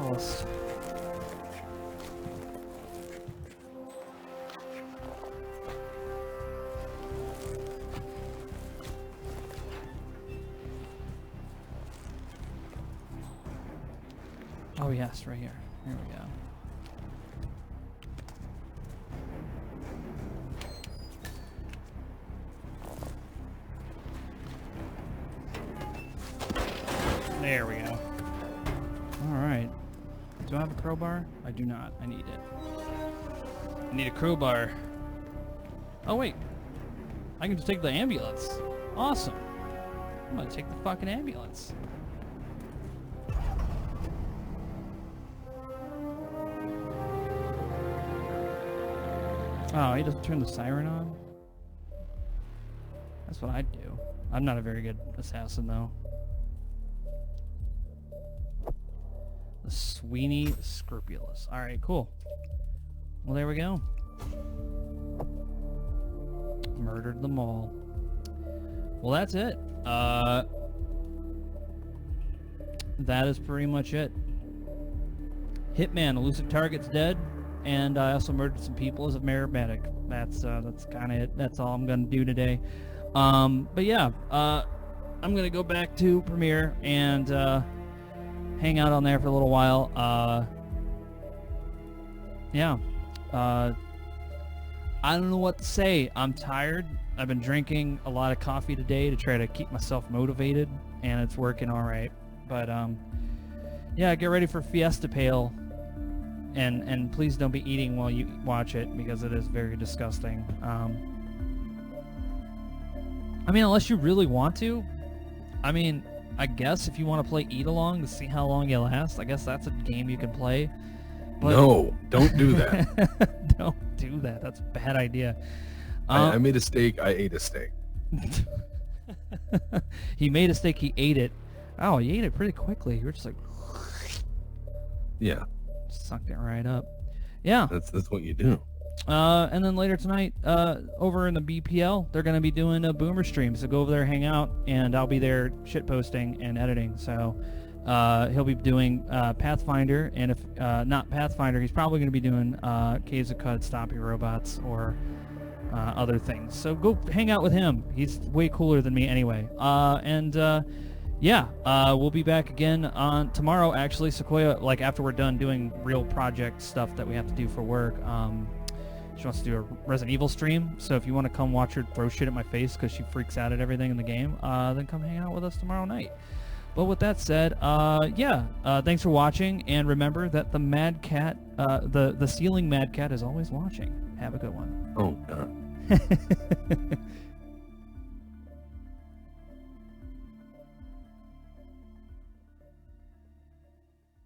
Lost. Oh yes, right here. Here we go. There we go. Alright. Do I have a crowbar? I do not. I need it. I need a crowbar. Oh wait. I can just take the ambulance. Awesome. I'm gonna take the fucking ambulance. Oh, he doesn't turn the siren on? That's what I'd do. I'm not a very good assassin, though. The Sweeney Scrupulous. Alright, cool. Well, there we go. Murdered them all. Well, that's it. That is pretty much it. Hitman, elusive target's dead. And I also murdered some people as a paramedic. That's kind of it. That's all I'm gonna do today. But yeah, I'm gonna go back to Premiere and hang out on there for a little while. Yeah. I don't know what to say. I'm tired. I've been drinking a lot of coffee today to try to keep myself motivated, and it's working all right. But yeah, get ready for Fiesta Pale. And please don't be eating while you watch it, because it is very disgusting. I mean, unless you really want to. I mean, I guess if you want to play Eat Along to see how long you last, I guess that's a game you can play. But no, don't do that. Don't do that. That's a bad idea. I made a steak. I ate a steak. He made a steak. He ate it. Oh, you ate it pretty quickly. You were just like... Yeah. Sucked it right up. Yeah. That's what you do. And then later tonight, over in the BPL, they're going to be doing a Boomer stream. So go over there, hang out, and I'll be there shitposting and editing. So he'll be doing Pathfinder, and if not Pathfinder, he's probably going to be doing Caves of Cud, Stompy Robots, or other things. So go hang out with him. He's way cooler than me anyway. Yeah, we'll be back again on tomorrow, actually. Sequoia, like, after we're done doing real project stuff that we have to do for work, she wants to do a Resident Evil stream. So if you want to come watch her throw shit at my face because she freaks out at everything in the game, then come hang out with us tomorrow night. But with that said, yeah, thanks for watching, and remember that the Mad Cat, the ceiling Mad Cat is always watching. Have a good one. Oh, God.